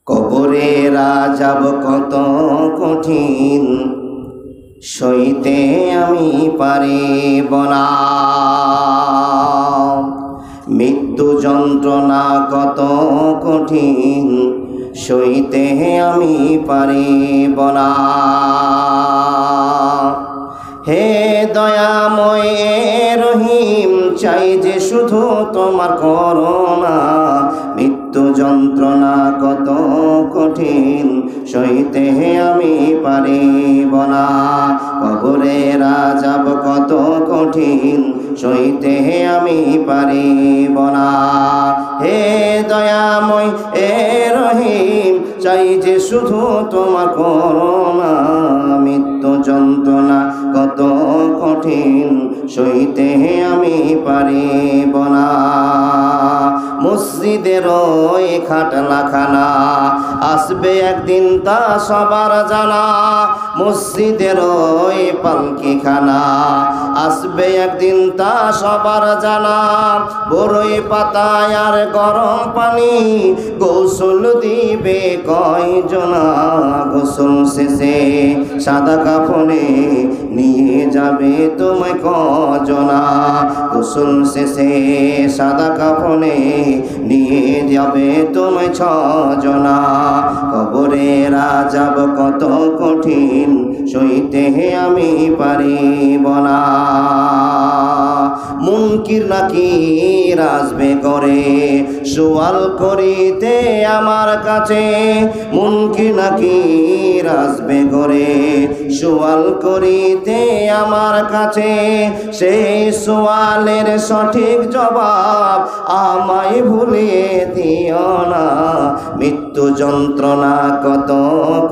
কবরের আযাব কত কঠিন, সইতে আমি পারিব না। মৃত্যু যন্ত্রণা কত কঠিন, সইতে আমি পারিব না। হে দয়াময় রহিম, চাই যে শুধু তোমার করুণা। মৃত্যু যন্ত্রণা কত কঠিন, সইতে আমি পারিব না। কবরের আযাব কত কঠিন, সইতে আমি পারিব না। হে দয়াময় রহিম, চাই যে শুধু তোমার করুণা। মৃত্যু যন্ত্রণা কত কঠিন, সইতে আমি পারিব না। মসজিদের ওই খাটলাখানা আসবে একদিন, তা সবার জানা। মসজিদের ওই পালকিখানা আসবে একদিন, তা সবার জানা। বড়ই পাতায় আর গরম পানি, গোসল দিবে কয়জনা। গোসল শেষে সাদা কাফনে নিয়ে যাবে তোমায় কজনা। গোসল শেষে সাদা কাফনে নিয়ে যাবে তোমায় ছজনা। কবরের আযাব কত কঠিন, সইতে আমি পারিব না। মুনকির নাকির আসবে করে সওয়াল করিতে আমার কাছে। মুনকির নাকির আসবে করে সওয়াল করিতে আমার কাছে। সেই সওয়ালের সঠিক জবাব আমায় ভুলিয়ে দিও না। মৃত্যু যন্ত্রণা কত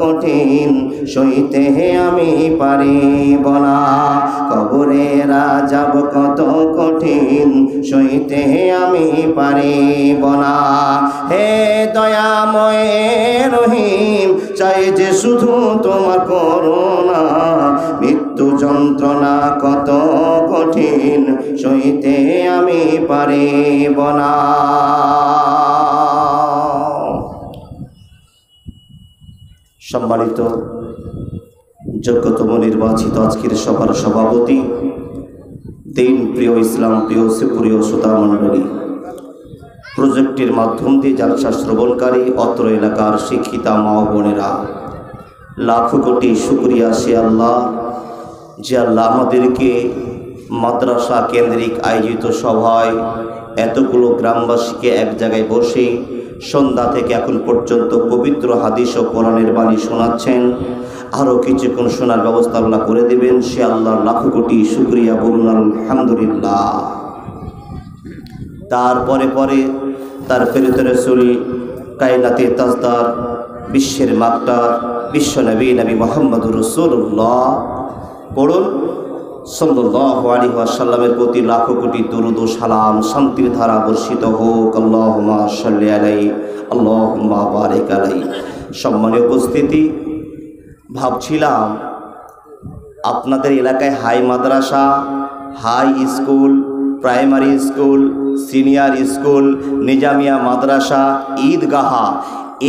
কঠিন, সইতে আমি পারিব না। কবরের আযাব কত কঠিন, সইতে আমি পারিব না। হে দয়াময় রহিম, চাই যে শুধু তোমার করুণা। মৃত্যু যন্ত্রণা কত কঠিন, সইতে আমি পারিব না। সম্মানিত যোগ্যতম নির্বাচিত আজকের সভার সভাপতি, দিন প্রিয়, ইসলাম প্রিয়, সুপ্রিয় শ্রোতা মণ্ডলী, প্রজেক্টের মাধ্যম দিয়ে জালসা শ্রবণকারী অত্র এলাকার শিক্ষিতা মা ও বোনেরা, লাখো কোটি শুকরিয়া সে আল্লাহ, যে আল্লাহ আমাদেরকে মাদ্রাসা কেন্দ্রিক আয়োজিত সভায় এতগুলো গ্রামবাসীকে এক জায়গায় বসে সন্ধ্যা থেকে এখন পর্যন্ত পবিত্র হাদিস ও কোরআনের বাণী শোনাচ্ছেন। আরও কিছুক্ষণ শোনার ব্যবস্থা আল্লাহ করে দেবেন, সে আল্লাহর লাখো কোটি শুকরিয়া, বলুন আলহামদুলিল্লাহ। তারপরে পরে তার প্রেরিত রাসূল, কায়নাতের তাজদার, বিশ্বের মাকটার, বিশ্ব নবী মুহাম্মদুর রাসূলুল্লাহ, পড়ুন সাল্লাল্লাহু আলাইহি ওয়াসাল্লামের প্রতি লাখো কোটি দরুদ ও সালাম, শান্তির ধারা বর্ষিত হোক। আল্লাহুম্মা সাল্লি আলাইহি, আল্লাহুম্মা বারিক আলাইহি। সম্মানীয় উপস্থিতি, ভাবছিলাম আপনাদের এলাকায় হাই মাদ্রাসা, high school, primary school, senior school, Nizamia মাদ্রাসা, ঈদগাহা,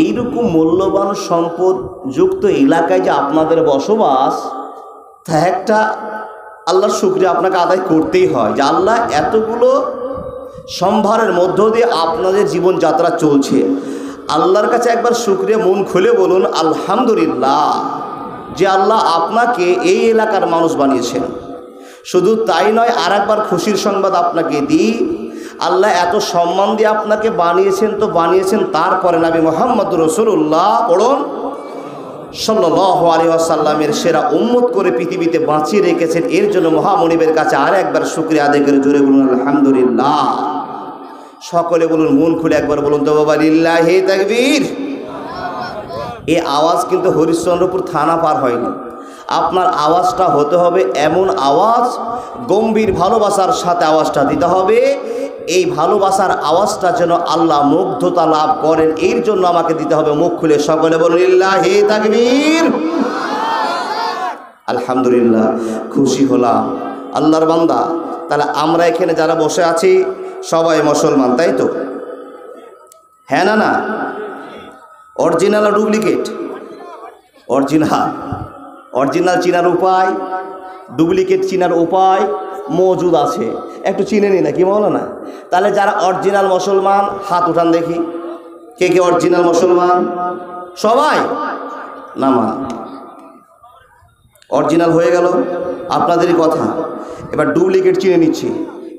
এইরকম মূল্যবান সম্পদ যুক্ত এলাকায় যে আপনাদের বসবাস, তা একটা আল্লাহর শুকরিয়া আপনাকে আদায় করতেই হয় যে আল্লাহ এতগুলো সম্ভারের মধ্য দিয়ে আপনাদের জীবনযাত্রা চলছে। আল্লাহর কাছে একবার শুকরিয়া মন খুলে বলুন আলহামদুলিল্লাহ, যে আল্লাহ আপনাকে এই এলাকার মানুষ বানিয়েছেন। শুধু তাই নয়, আর একবার খুশির সংবাদ আপনাকে দিই, আল্লাহ এত সম্মান দিয়ে আপনাকে বানিয়েছেন তো বানিয়েছেন, তারপরে নবী মুহাম্মদুর রাসূলুল্লাহ, পড়ুন, সাল্লাল্লাহু আলাইহি ওয়াসাল্লামের সেরা উম্মত করে পৃথিবীতে বাঁচিয়ে রেখেছেন। এর জন্য মহামনিবের কাছে আর একবার শুকরিয়া আদায় করে জোরে বলুন আলহামদুলিল্লাহ। সকলে বলুন মন খুলে একবার বলুন তো বাবা, লিল্লাহি তাকবীর। এই আওয়াজ কিন্তু হরিশ্চন্দ্রপুর থানা পার হয়নি। আপনার আওয়াজটা হতে হবে এমন আওয়াজ, গম্ভীর ভালোবাসার সাথে আওয়াজটা দিতে হবে। এই ভালোবাসার আওয়াজটা যেন আল্লাহ মুগ্ধতা লাভ করেন, এর জন্য আমাকে দিতে হবে মুখ খুলে। সকলে বলুন লিল্লাহি তাকবীর। আলহামদুলিল্লাহ, খুশি হলাম আল্লাহর বান্দা। তাহলে আমরা এখানে যারা বসে আছি সবাই মুসলমান, তাই তো? হ্যাঁ না? অরিজিনাল আর ডুপ্লিকেট? অরিজিনাল। অরিজিনাল চিনার উপায়, ডুপ্লিকেট চিনার উপায় মজুদ আছে, একটু চিনে নি না কি বলো না? তাহলে যারা অরিজিনাল মুসলমান হাত উঠান দেখি, কে কে অরিজিনাল মুসলমান? সবাই নামা। অরিজিনাল হয়ে গেল আপনাদেরই কথা। এবার ডুপ্লিকেট চিনে নিচ্ছি।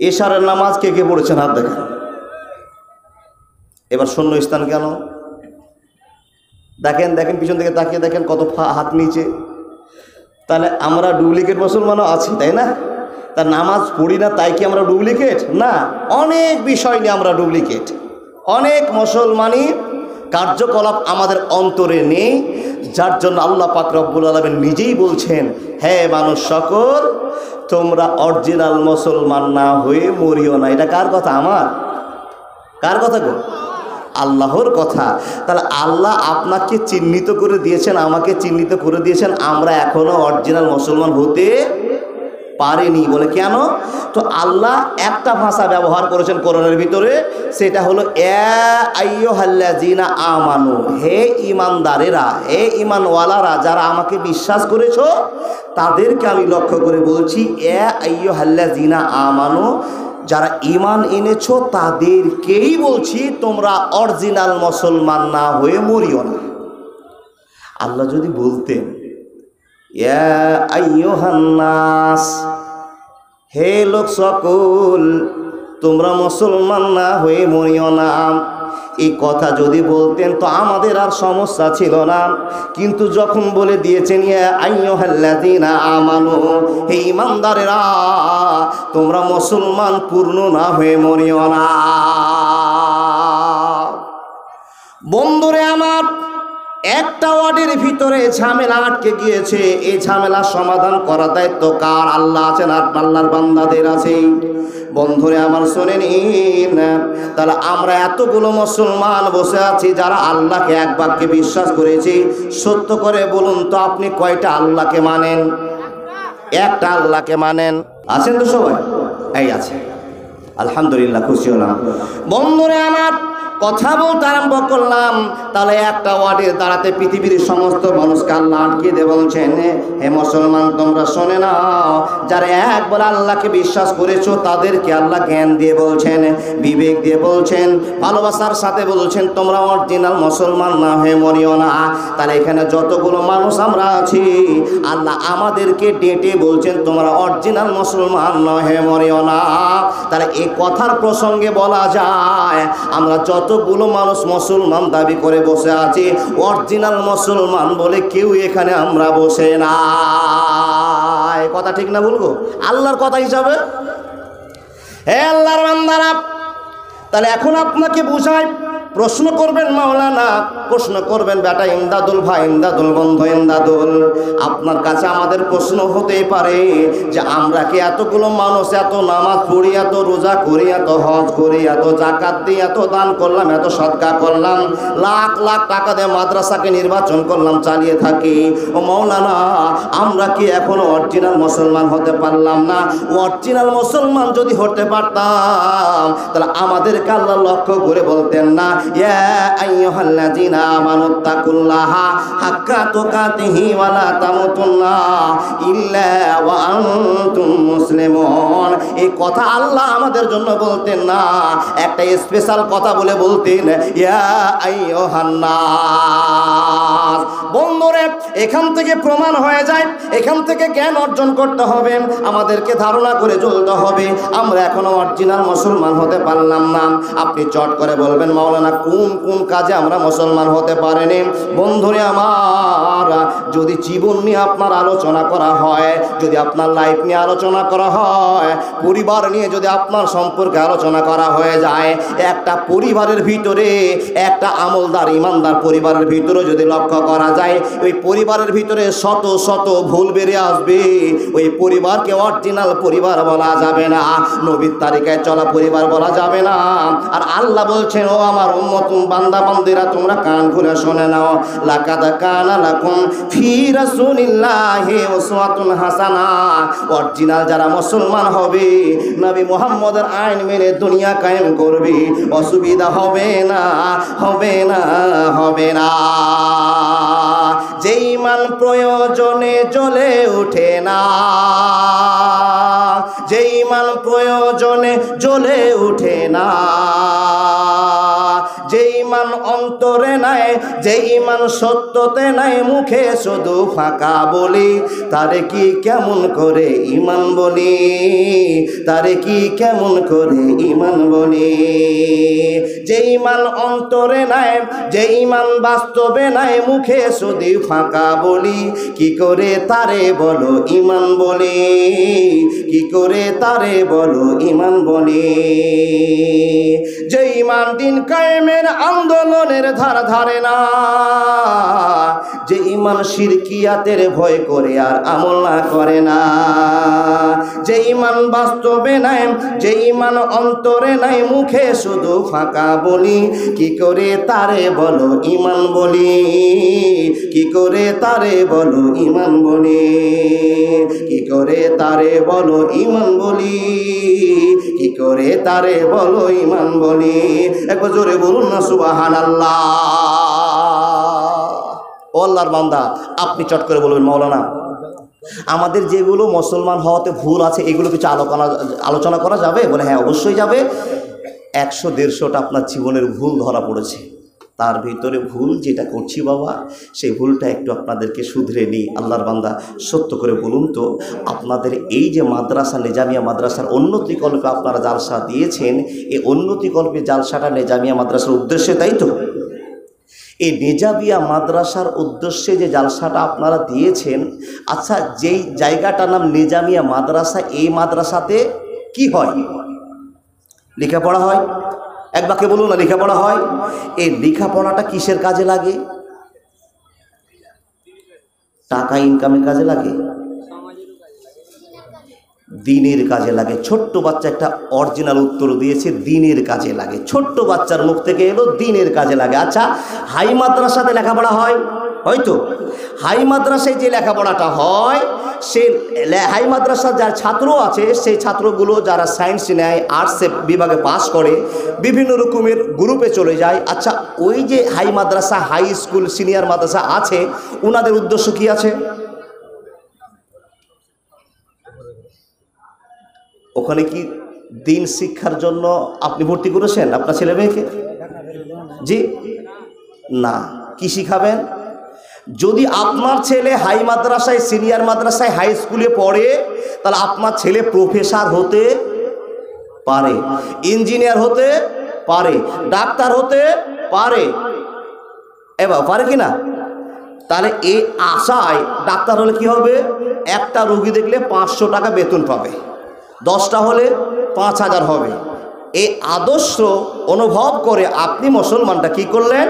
এশারের নামাজ কে কে পড়েছেন হাত দেখেন। এবার শূন্য স্থান কেন? দেখেন দেখেন পিছন থেকে তাকিয়ে দেখেন কত হাত নিচে। তাহলে আমরা ডুপ্লিকেট মুসলমানও আছি, তাই না? তার নামাজ পড়ি না তাই কি আমরা ডুপ্লিকেট? না, অনেক বিষয় নিয়ে আমরা ডুপ্লিকেট। অনেক মুসলমানি কার্যকলাপ আমাদের অন্তরে নেই, যার জন্য আল্লাহ পাক রব্বুল আলামিন নিজেই বলছেন, হে মানুষ সকল, তোমরা অরিজিনাল মুসলমান না হয়ে মরিও না। এটা কার কথা? আমার? কার কথা গো? আল্লাহর কথা। তাহলে আল্লাহ আপনাকে চিহ্নিত করে দিয়েছেন, আমাকে চিহ্নিত করে দিয়েছেন, আমরা এখনো অরিজিনাল মুসলমান হতে পারিনি। বলে কেন? তো আল্লাহ একটা ভাষা ব্যবহার করেছেন কোরআনের ভিতরে, সেটা হলো ইয়া আইয়ুহাল্লাযীনা আমানু, হে ঈমানদারেরা, হে ঈমানওয়ালারা, যারা আমাকে বিশ্বাস করেছো তাদেরকে আমি লক্ষ্য করে বলছি, ইয়া আইয়ুহাল্লাযীনা আমানু, যারা ঈমান এনেছো তাদেরকেই বলছি তোমরা অরিজিনাল মুসলমান না হয়ে মরিও না। আল্লাহ যদি বলতেন ইয়া আইয়ুহান নাস, হে লোক সকল, তোমরা মুসলমান না হয়ে মরিও না, এই কথা যদি বলতেন তো আমাদের আর সমস্যা ছিল না। কিন্তু যখন বলে দিয়েছেন ইয়া আইয়ুহাল্লাযীনা আমানু, হে ঈমানদারেরা, তোমরা মুসলমান পূর্ণ না হয়ে মরিও না। বন্ধুরে আমার, একটা ওয়ার্ডের ভিতরে ঝামেলা আটকে গিয়েছে। এই ঝামেলা সমাধান করার দায়িত্ব কার? আল্লাহ আছেন আর আল্লাহর বান্দাদের আছে। বন্ধুরে আমার শুনে নিন, তাহলে আমরা এতগুলো মুসলমান বসে আছি যারা আল্লাহকে এক বাক্যে বিশ্বাস করেছি। সত্য করে বলুন তো আপনি কয়টা আল্লাহকে মানেন? একটা আল্লাহকে মানেন? আছেন তো সবাই? এই আছে, আলহামদুলিল্লাহ, খুশি হলাম। বন্ধুরে আমার, কথা বলতে আরম্ভ করলাম, তাহলে একটা ওয়ার্ডে দাঁড়াতে পৃথিবীর সমস্ত মানুষকে আল্লাহ আটকে দিয়ে বলছেন, হে মুসলমান তোমরা শোনে নাও, যারা একবার আল্লাহকে বিশ্বাস করেছো তাদেরকে আল্লাহ জ্ঞান দিয়ে বলছেন, বিবেক দিয়ে বলছেন, ভালোবাসার সাথে বলছেন তোমরা অরিজিনাল মুসলমান না হয়ে মরিও না। তাহলে এখানে যতগুলো মানুষ আমরা আছি, আল্লাহ আমাদেরকে ডেটে বলছেন তোমরা অরিজিনাল মুসলমান না হয়ে মরিও না। তাহলে এই কথার প্রসঙ্গে বলা যায়, আমরা যতগুলো মানুষ মুসলমান দাবি করে বসে আছি, অরিজিনাল মুসলমান বলে কেউ এখানে আমরা বসে না। কথা ঠিক না বলবো? আল্লাহর কথা হিসাবে। হে আল্লাহর বান্দারা, তাহলে এখন আপনাকে বুঝাই, প্রশ্ন করবেন মাওলানা, প্রশ্ন করবেন বেটা ইমদাদুল ভাই, ইমদাদুল বন্ধু ইমদাদুল, আপনার কাছে আমাদের প্রশ্ন হতেই পারে যে আমরা কি এতগুলো মানুষ এত নামাজ পড়ি, এত রোজা করি, এত হজ করি, এত যাকাত দিই, এত দান করলাম, এত সদকা করলাম, লাখ লাখ টাকা দিয়ে মাদ্রাসাকে নির্বাচন করলাম, চালিয়ে থাকি, ও মাওলানা আমরা কি এখনো অরিজিনাল মুসলমান হতে পারলাম না? অরিজিনাল মুসলমান যদি হতে পারতাম তাহলে আমাদেরকে আল্লাহ লক্ষ্য করে বলতেন না ইয়া আইয়ুহাল্লাযীনা আমানুত্তাকুল্লাহা হাক্কা তুকাতিহি ওয়া লা তামুতুন্না ইল্লা ওয়া আনতুম মুসলিমুন। এই কথা আল্লাহ আমাদের জন্য বলতেন না, একটা স্পেশাল কথা বলে বলতেন ইয়া আইয়ুহান নাস। বন্ধুরে, এখান থেকে প্রমাণ হয়ে যায়, এখান থেকে জ্ঞান অর্জন করতে হবে, আমাদেরকে ধারণা করে চলতে হবে আমরা এখনো অরিজিনাল মুসলমান হতে পারলাম না। আপনি চট করে বলবেন মাওলানা কোন কোন কাজে আমরা মুসলমান হতে পারিনি? বন্ধুরে আমার, যদি জীবন নিয়ে আপনার আলোচনা করা হয়, যদি আপনার লাইফ নিয়ে আলোচনা করা হয়, পরিবার নিয়ে যদি আপনার সম্পর্কে আলোচনা করা হয়ে যায়, একটা পরিবারের ভিতরে একটা আমলদার ইমানদার পরিবারের ভিতরে যদি লক্ষ্য করা যায়, ওই পরিবার পরিবারের ভিতরে শত শত ভুল বেরিয়ে আসবে, ওই পরিবারকে অরিজিনাল পরিবার বলা যাবে না, নবীর তালিকায় চলা পরিবার বলা যাবে না। আর আল্লাহ বলছেন, ও আমার উম্মত বান্দা বান্দিরা, তোমরা কান খুলে শুনে নাও, লাকাদ কানা লাকুম ফি রাসূলিল্লাহি উসওয়াতুন হাসানা। অরিজিনাল যারা মুসলমান হবে, নবী মুহাম্মদের আইন মেনে দুনিয়া কায়েম করবে, অসুবিধা হবে না, হবে না, হবে না। যেই মান প্রয়োজনে জ্বলে ওঠে না, যেই মান প্রয়োজনে জ্বলে ওঠে না, যেই মান অন্তরে নাই, যেই ইমান সত্যতে নাই, মুখে শুধু ফাঁকা বলি, তারে কি কেমন করে ইমান বলি, তারে কি কেমন করে ইমান বলি। যেই ইমান অন্তরে নাই, যেই ইমান বাস্তবে নাই, মুখে শুধু ফাঁকা বলি, কি করে তারে বলো ইমান বলি, কি করে তারে বলো ইমান বলি। যে ইমান দিন কায়েমের আন্দোলনের ধার ধারে না, যে ইমান শিরকিয়াতের ভয় করে আর আমল না করে না, যে ইমান বাস্তবে নাই, যে ইমান অন্তরে নাই, মুখে শুধু ফাঁকা বলি, কি করে তারে বলো ইমান বলি, কি করে তারে বলো ইমান বলি, কি করে তারে বলো ইমান বলি, কি করে তারে বলো ইমান বলি। একবার জোরে বলুন না সুবহানাল্লাহ। ও আল্লাহর বান্দা, আপনি চট করে বলবেন, মাওলানা আমাদের যেগুলো মুসলমান হওয়াতে ভুল আছে এগুলো কিছু আলোচনা করা যাবে? বলে হ্যাঁ অবশ্যই যাবে। 100-150টা আপনার জীবনের ভুল ধরা পড়েছে, তার ভিতরে ভুল যেটা করছি বাবা, সেই ভুলটা একটু আপনাদেরকে শুধরে নিই। আল্লাহর বান্দা সত্য করে বলুন তো, আপনাদের এই যে মাদ্রাসা, নেজামিয়া মাদ্রাসার উন্নতিকল্পে আপনারা জালসা দিয়েছেন, এই উন্নতিকল্পে জালসাটা নেজামিয়া মাদ্রাসার উদ্দেশ্যে, তাই তো? এই নেজামিয়া মাদ্রাসার উদ্দেশ্যে যে জালসাটা আপনারা দিয়েছেন, আচ্ছা যেই জায়গাটার নাম নেজামিয়া মাদ্রাসা, এই মাদ্রাসাতে কি হয়? লেখাপড়া হয়? এক বাক্যে বলুন না, লেখাপড়া হয়। এই লেখাপড়াটা কিসের কাজে লাগে? টাকা ইনকামের কাজে লাগে, দিনের কাজে লাগে। ছোট্ট বাচ্চা একটা অরিজিনাল উত্তর দিয়েছে, দিনের কাজে লাগে। ছোট্ট বাচ্চার মুখ থেকে এলো দিনের কাজে লাগে। আচ্ছা হাই মাদ্রাসাতে লেখাপড়া হয়? হয়তো হাই মাদ্রাসায় যে লেখাপড়াটা হয়, সে হাই মাদ্রাসার যার ছাত্র আছে, সেই ছাত্রগুলো যারা সায়েন্স নেয়, আর্টস বিভাগে পাস করে, বিভিন্ন রকমের গ্রুপে চলে যায়। আচ্ছা ওই যে হাই মাদ্রাসা, হাই স্কুল, সিনিয়র মাদ্রাসা আছে, ওনাদের উদ্দেশ্য কি আছে? ওখানে কি দিন শিক্ষার জন্য আপনি ভর্তি করেছেন আপনার ছেলে মেয়েকে? জি না। কি শিখাবেন? যদি আপনার ছেলে হাই মাদ্রাসায়, সিনিয়র মাদ্রাসায়, হাই স্কুলে পড়ে, তাহলে আপনার ছেলে প্রফেসর হতে পারে, ইঞ্জিনিয়ার হতে পারে, ডাক্তার হতে পারে। এবার পারে কি না? তাহলে এই আশায় ডাক্তার হলে কি হবে? একটা রোগী দেখলে 500 টাকা বেতন পাবে, 10টা হলে 5000 হবে। এই আদর্শ অনুভব করে আপনি মুসলমানটা কি করলেন?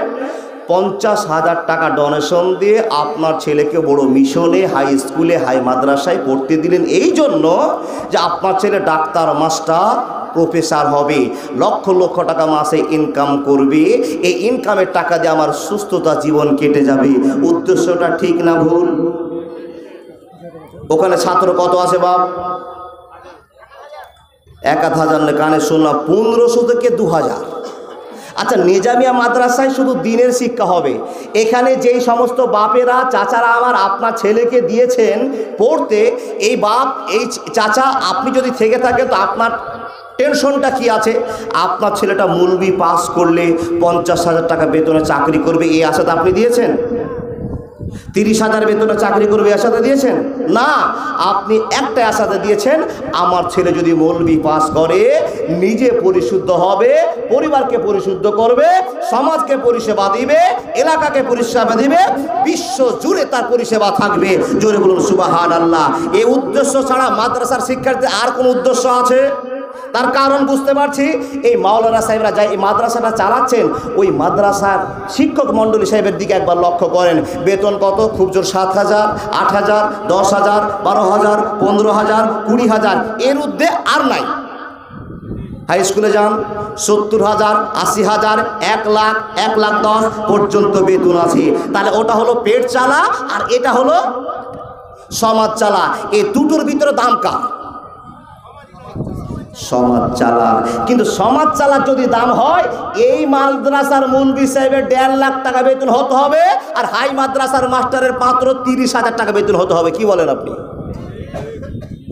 50,000 টাকা ডোনেশন দিয়ে আপনার ছেলেকে বড় মিশনে, হাই স্কুলে, হাই মাদ্রাসায় পড়তে দিলেন, এই জন্য যে আপনার ছেলে ডাক্তার, মাস্টার, প্রফেসর হবে, লক্ষ লক্ষ টাকা মাসে ইনকাম করবে। এই ইনকামের টাকা দিয়ে আমার সুস্থতা জীবন কেটে যাবে। উদ্দেশ্যটা ঠিক না ভুল? ওখানে ছাত্র কত আছে বাপ? 1000 কানে শুনলাম, 1500 থেকে 2000। আচ্ছা নেজামিয়া মাদ্রাসায় শুধু দিনের শিক্ষা হবে। এখানে যেই সমস্ত বাপেরা, চাচারা আমার আপনার ছেলেকে দিয়েছেন পড়তে, এই বাপ, এই চাচা, আপনি যদি থেকে থাকেন তো আপনার টেনশনটা কি আছে? আপনার ছেলেটা মৌলবি পাস করলে 50,000 টাকা বেতনে চাকরি করবে, এই আশাটা আপনি দিয়েছেন? 30,000 বেতনে চাকরি করবে আশাতে দিয়েছেন? না, আপনি একটা আশাতে দিয়েছেন, আমার ছেলে যদি মৌলবি পাস করে, নিজে পরিশুদ্ধ হবে, পরিবারকে পরিশুদ্ধ করবে, সমাজকে পরিষেবা দিবে, এলাকাকে পরিষেবা দিবে, বিশ্ব জুড়ে তার পরিষেবা থাকবে। জোরে বলুন সুবহানাল্লাহ। এই উদ্দেশ্য ছাড়া মাদ্রাসার শিক্ষার্থী আর কোন উদ্দেশ্য আছে? তার কারণ বুঝতে পারছি, এই মাওলানা সাহেবরা যাই এই মাদ্রাসাটা চালাচ্ছেন, ওই মাদ্রাসার শিক্ষক মণ্ডলী সাহেবের দিকে একবার লক্ষ্য করেন। বেতন কত? খুব জোর 7,000, 8,000, 10,000, 12,000, 15,000, 20,000, এর ঊর্ধ্বে আর নাই। হাই স্কুলে যান 70,000, 80,000, 1 লাখ, 1,10,000 পর্যন্ত বেতন আছে। তাহলে ওটা হলো পেট চালা আর এটা হলো সমাজ চালা। এই দুটোর ভিতরে দাম কার? সমাজ চালা। কিন্তু সমাজ চালার যদি দাম হয়, এই মাদ্রাসার মুন্সি সাহেবের 1.5 লাখ টাকা বেতন হতে হবে, আর হাই মাদ্রাসার মাস্টারের মাত্র 30,000 টাকা বেতন হতে হবে। কি বলেন আপনি?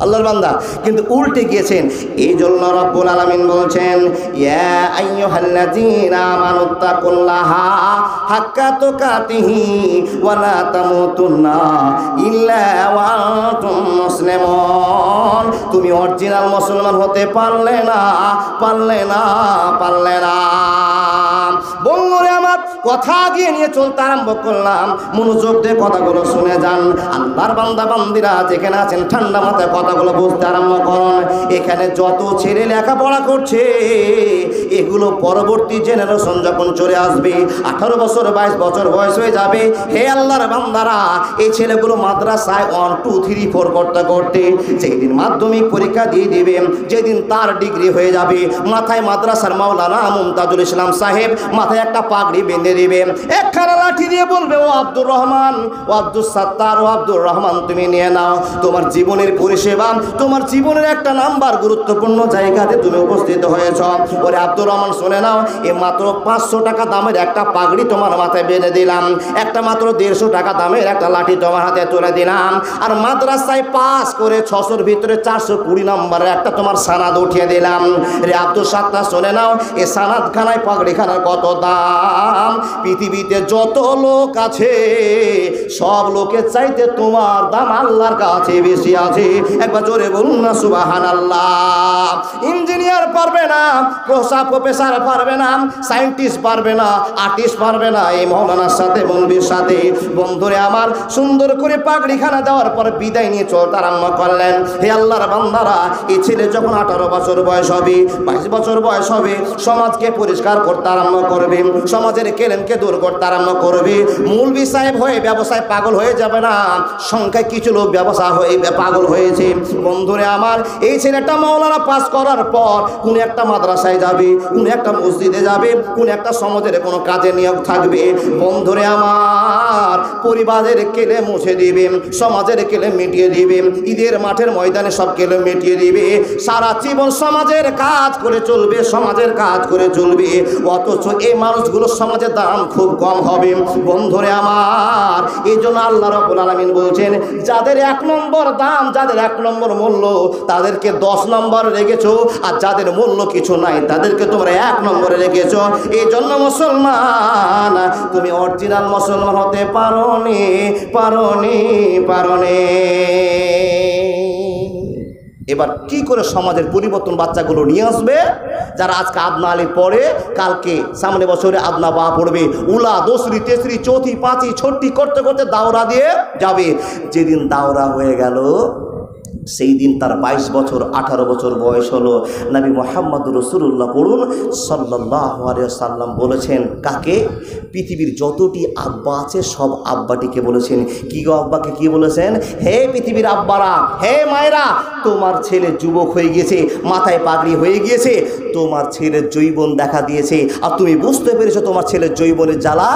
আল্লাহর বান্দা কিন্তু উল্টে গিয়েছেন। এই জন্য রব্বুল আলামিন বলছেন, ইয়া আইয়ুহাল্লাযীনা আমানুত্তাকুল্লাহা হাক্কা তুকাতিহি ওয়া লা তামুতুন্না ইল্লা ওয়া আনতুম মুসলিমুন। তুমি অরিজিনাল মুসলমান হতে পারলে না। বন্ধুরে আমার, কথা আগিয়ে নিয়ে চলতে আরম্ভ করলাম। মনোযোগ দিয়ে কথাগুলো শুনে যান। আল্লাহর বান্দা বান্দিরা যেখানে আছেন ঠান্ডা মাথায় কথাগুলো বুঝতে আরম্ভ করুন। এখানে যত ছেলে লেখাপড়া করছে, এগুলো পরবর্তী জেনারেশন যখন চলে আসবে, 18 বছর 22 বছর বয়স হয়ে যাবে, হে আল্লাহর বান্দারা, এই ছেলেগুলো মাদ্রাসায় 1, 2, 3, 4 করতে করতে যেদিন মাধ্যমিক পরীক্ষা দিয়ে দিবে, যেদিন তার ডিগ্রি হয়ে যাবে, মাথায় মাদ্রাসার মাওলানা মুমতাজুল ইসলাম সাহেব মাথায় একটা পাগড়ি বেঁধে দিবে, একখানা লাঠি দিয়ে বলবে, ও আব্দুর রহমান, ও আব্দুল সাত্তার, ও আব্দুর রহমান, তুমি নিয়ে নাও তোমার জীবনের পরিষেবা, তোমার জীবনের একটা নাম্বার গুরুত্বপূর্ণ জায়গাতে তুমি উপস্থিত হয়েছ। ওরে আব্দুর রহমান, শুনে নাও, এ মাত্র 500 টাকা দামের একটা পাগড়ি তোমার মাথায় বেঁধে দিলাম, একটা মাত্র 150 টাকা দামের একটা লাঠি তোমার হাতে তুলে দিলাম, আর মাদ্রাসায় পাস করে 600-র ভিতরে 420 নম্বরের একটা তোমার সানাদ উঠিয়ে দিলাম। রে আব্দুল সাত্তার, শুনে নাও, এ সানাদখানায় পাগড়িখানার কত দাম? পৃথিবীতে যত লোক আছে সব লোকের চাইতে তোমার দাম আল্লাহর কাছে বেশি আছে। একবার জোরে বলুন না সুবহানাল্লাহ। ইঞ্জিনিয়ার পারবে না, প্রফেসর পারবে না, সায়েন্টিস্ট পারবে না, আর্টিস্ট পারবে না, এই মৌলানার সাথে মৌলবীর সাথে। বন্ধুরে আমার, সুন্দর করে পাগড়িখানা দেওয়ার পর বিদায় নিয়ে চলতে আরম্ভ করলেন। হে আল্লাহর বান্দারা, এই ছেলে যখন 18 বছর বয়স হবে, 22 বছর বয়স হবে, সমাজকে পরিষ্কার করতে আরম্ভ করবে, সমাজের কেলেনকে দূর করতে আরম্ভ করবে। মৌলবী সাহেব হয়ে ব্যবসায় পাগল হয়ে যাবে না, সংখ্যায় কিছু লোক ব্যবসা হয়ে পাগল হয়েছে। বন্ধুরে আমার, এই ছেলেটা মাওলানা পাস করার পর কোন একটা মাদ্রাসায় যাবে, কোন একটা মসজিদে যাবে, কোন একটা সমাজের কোনো কাজে নিয়োগ থাকবে। বন্ধুরে আমার, পরিবারের কেলে মুছে দিবে, সমাজের কেলে মিটিয়ে দিবে, ঈদের মাঠের ময়দানে সব কেলে মিটিয়ে দিবে, সারা জীবন সমাজের কাজ করে চলবে, সমাজের কাজ করে চলবে। অথচ এই মানুষগুলোর সমাজের দাম খুব কম হবে। বন্ধুরে আমার, এই জন্য আল্লাহ রাব্বুল আলামিন বলছেন, যাদের 1 নম্বর দাম, যাদের 1 নম্বর মূল্য, তাদেরকে 10 নম্বর রেখেছো, আর যাদের মূল্য কিছু নাই তাদেরকে তোমরা 1 নম্বরে রেখেছো। এই জন্য মুসলমান, তুমি অরিজিনাল মুসলমান হতে পারোনি। এবার কি করে সমাজের পরিবর্তন বাচ্চাগুলো নিয়ে আসবে? যারা আজকে আদনা আলী পড়ে, কালকে সামনে বছরে আদনা বা পড়বে, উলা, দোসরি, তেসরি, চৌথি, পাঁচি, ছট্টি করতে করতে দাওরা দিয়ে যাবে। যেদিন দাওরা হয়ে গেল, সেই দিন তার 22 বছর 18 বছর বয়স হলো। নবী মুহাম্মদুর রাসূলুল্লাহ পড়ুন সাল্লাল্লাহু আলাইহি ওয়াসাল্লাম বলেছেন কাকে? পৃথিবীর যতটি আব্বা আছে সব আব্বাটিকে বলেছেন। কি গো আব্বাকে কি বলেছেন? হে পৃথিবীর আব্বারা, হে মায়েরা, তোমার ছেলে যুবক হয়ে গিয়েছে, মাথায় পাগড়ি হয়ে গিয়েছে, তোমার ছেলের যৌবন দেখা দিয়েছে, আর তুমি বুঝতে পেরেছো তোমার ছেলের যৌবনের জ্বালা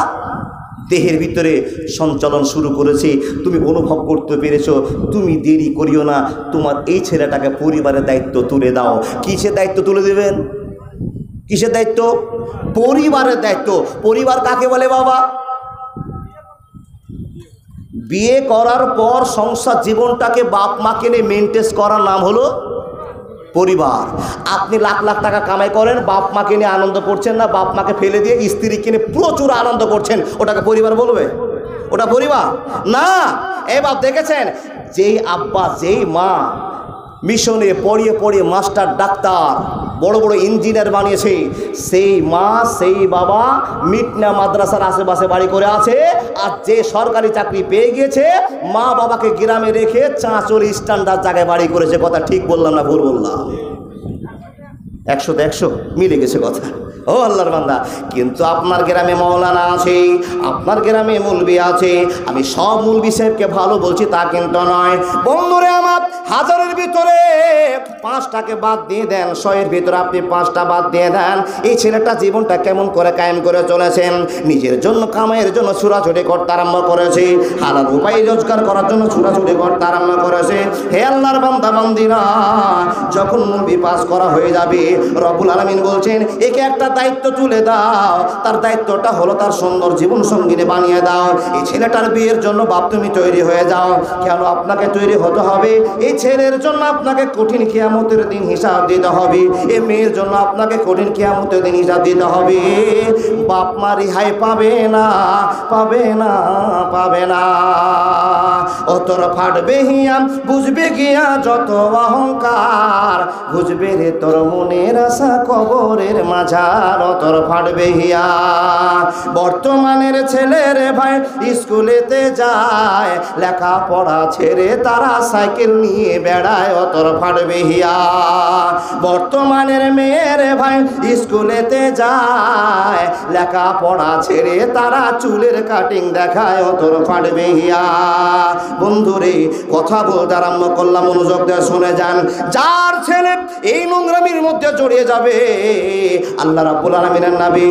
দেহের ভিতরে সঞ্চালন শুরু করেছে, তুমি অনুভব করতে পেরেছো। তুমি দেরি করিও না, তোমার এই ছেলেটাকে পরিবারের দায়িত্ব তুলে দাও। কিসের দায়িত্ব তুলে দেবেন? কিসের দায়িত্ব? পরিবারের দায়িত্ব। পরিবার কাকে বলে বাবা? বিয়ে করার পর সংসার জীবনটাকে বাপ মাকে নিয়ে মেনটেন করার নাম হলো পরিবার। আপনি লাখ লাখ টাকা কামাই করেন, বাপ মাকে নিয়ে আনন্দ করছেন না, বাপ মাকে ফেলে দিয়ে স্ত্রীকে নিয়ে প্রচুর আনন্দ করছেন, ওটাকে পরিবার বলবে? ওটা পরিবার না। এই বাপ দেখেছেন, যেই আব্বা যেই মা মিশনে পড়িয়ে পড়িয়ে মাস্টার, ডাক্তার, বড় বড় ইঞ্জিনিয়ার বানিয়েছে, সেই মা সেই বাবা মিটনা মাদ্রাসার আশেপাশে বাড়ি করে আছে, আর যে সরকারি চাকরি পেয়ে গিয়েছে, মা বাবাকে গ্রামে রেখে চাঁচল স্ট্যান্ডার্ড জায়গায় বাড়ি করেছে। কথা ঠিক বললাম না ভুল বললাম? 100 100 মিলে গেছে কথা। ও আল্লাহর বান্দা, কিন্তু আপনার গ্রামে মৌলানা আছে, আপনার গ্রামে মৌলবি আছে। আমি সব মৌলবি সাহেবকে ভালো বলছি তা কিন্তু নয়। বন্ধুরে আমার, 1000-এর ভিতরে 5টাকে বাদ দিয়ে দেন, 100-এর ভিতরে আপনি 5টা বাদ দিয়ে দেন। এই ছেলেটা জীবনটা কেমন করে কায়েম করে চলেছেন? নিজের জন্য, কামাইয়ের জন্য ছুটাছুটি করতে আরম্ভ করেছে, হালাল উপায় রোজগার করার জন্য ছুটাছুটি করতে আরম্ভ করেছে। হে আল্লাহর বান্দা বান্দিরা, যখন মৌলবি পাস করা হয়ে যাবে, রব্বুল আলামিন বলছেন একে একটা দায়িত্ব তুলে দাও। তার দায়িত্বটা হলো তার সুন্দর জীবন সঙ্গিনী বানিয়ে দাও। এই ছেলেটার বিয়ের জন্য বাপ তুমি তৈরি হয়ে যাও। কেন আপনাকে তৈরি হতে হবে? এই ছেলের জন্য আপনাকে কঠিন কিয়ামতের দিন হিসাব দিতে হবে। এই মেয়ের জন্য আপনাকে কঠিন কিয়ামতের দিন হিসাব দিতে হবে। বাপ মা রিহাই পাবে না, পাবে না, পাবে না। ও তোর ফাটবে হিয়া, বুঝবে গিয়া যত অহংকার, বুঝবে রে তোর মনের আশা কবরের মাঝার। ও তোর ফাটবে হিয়া। বর্তমানের ছেলের ভাই স্কুলেতে যায়, লেখাপড়া ছেড়ে তারা সাইকেল নিয়ে বেড়ায়। ও তোর ফাটবে হিয়া। বর্তমানের মেয়ের ভাই স্কুলেতে যায়, লেখাপড়া ছেড়ে তারা চুলের কাটিং দেখায়। ও তোর ফাটবে হিয়া। বন্ধুরে, কথা বলতে আরম্ভ করলাম, মনোযোগ দিয়ে শুনে যান। যার ছেলে এই নোংরামির মধ্যে জড়িয়ে যাবে, আল্লাহ রাব্বুল আলামিনের নবী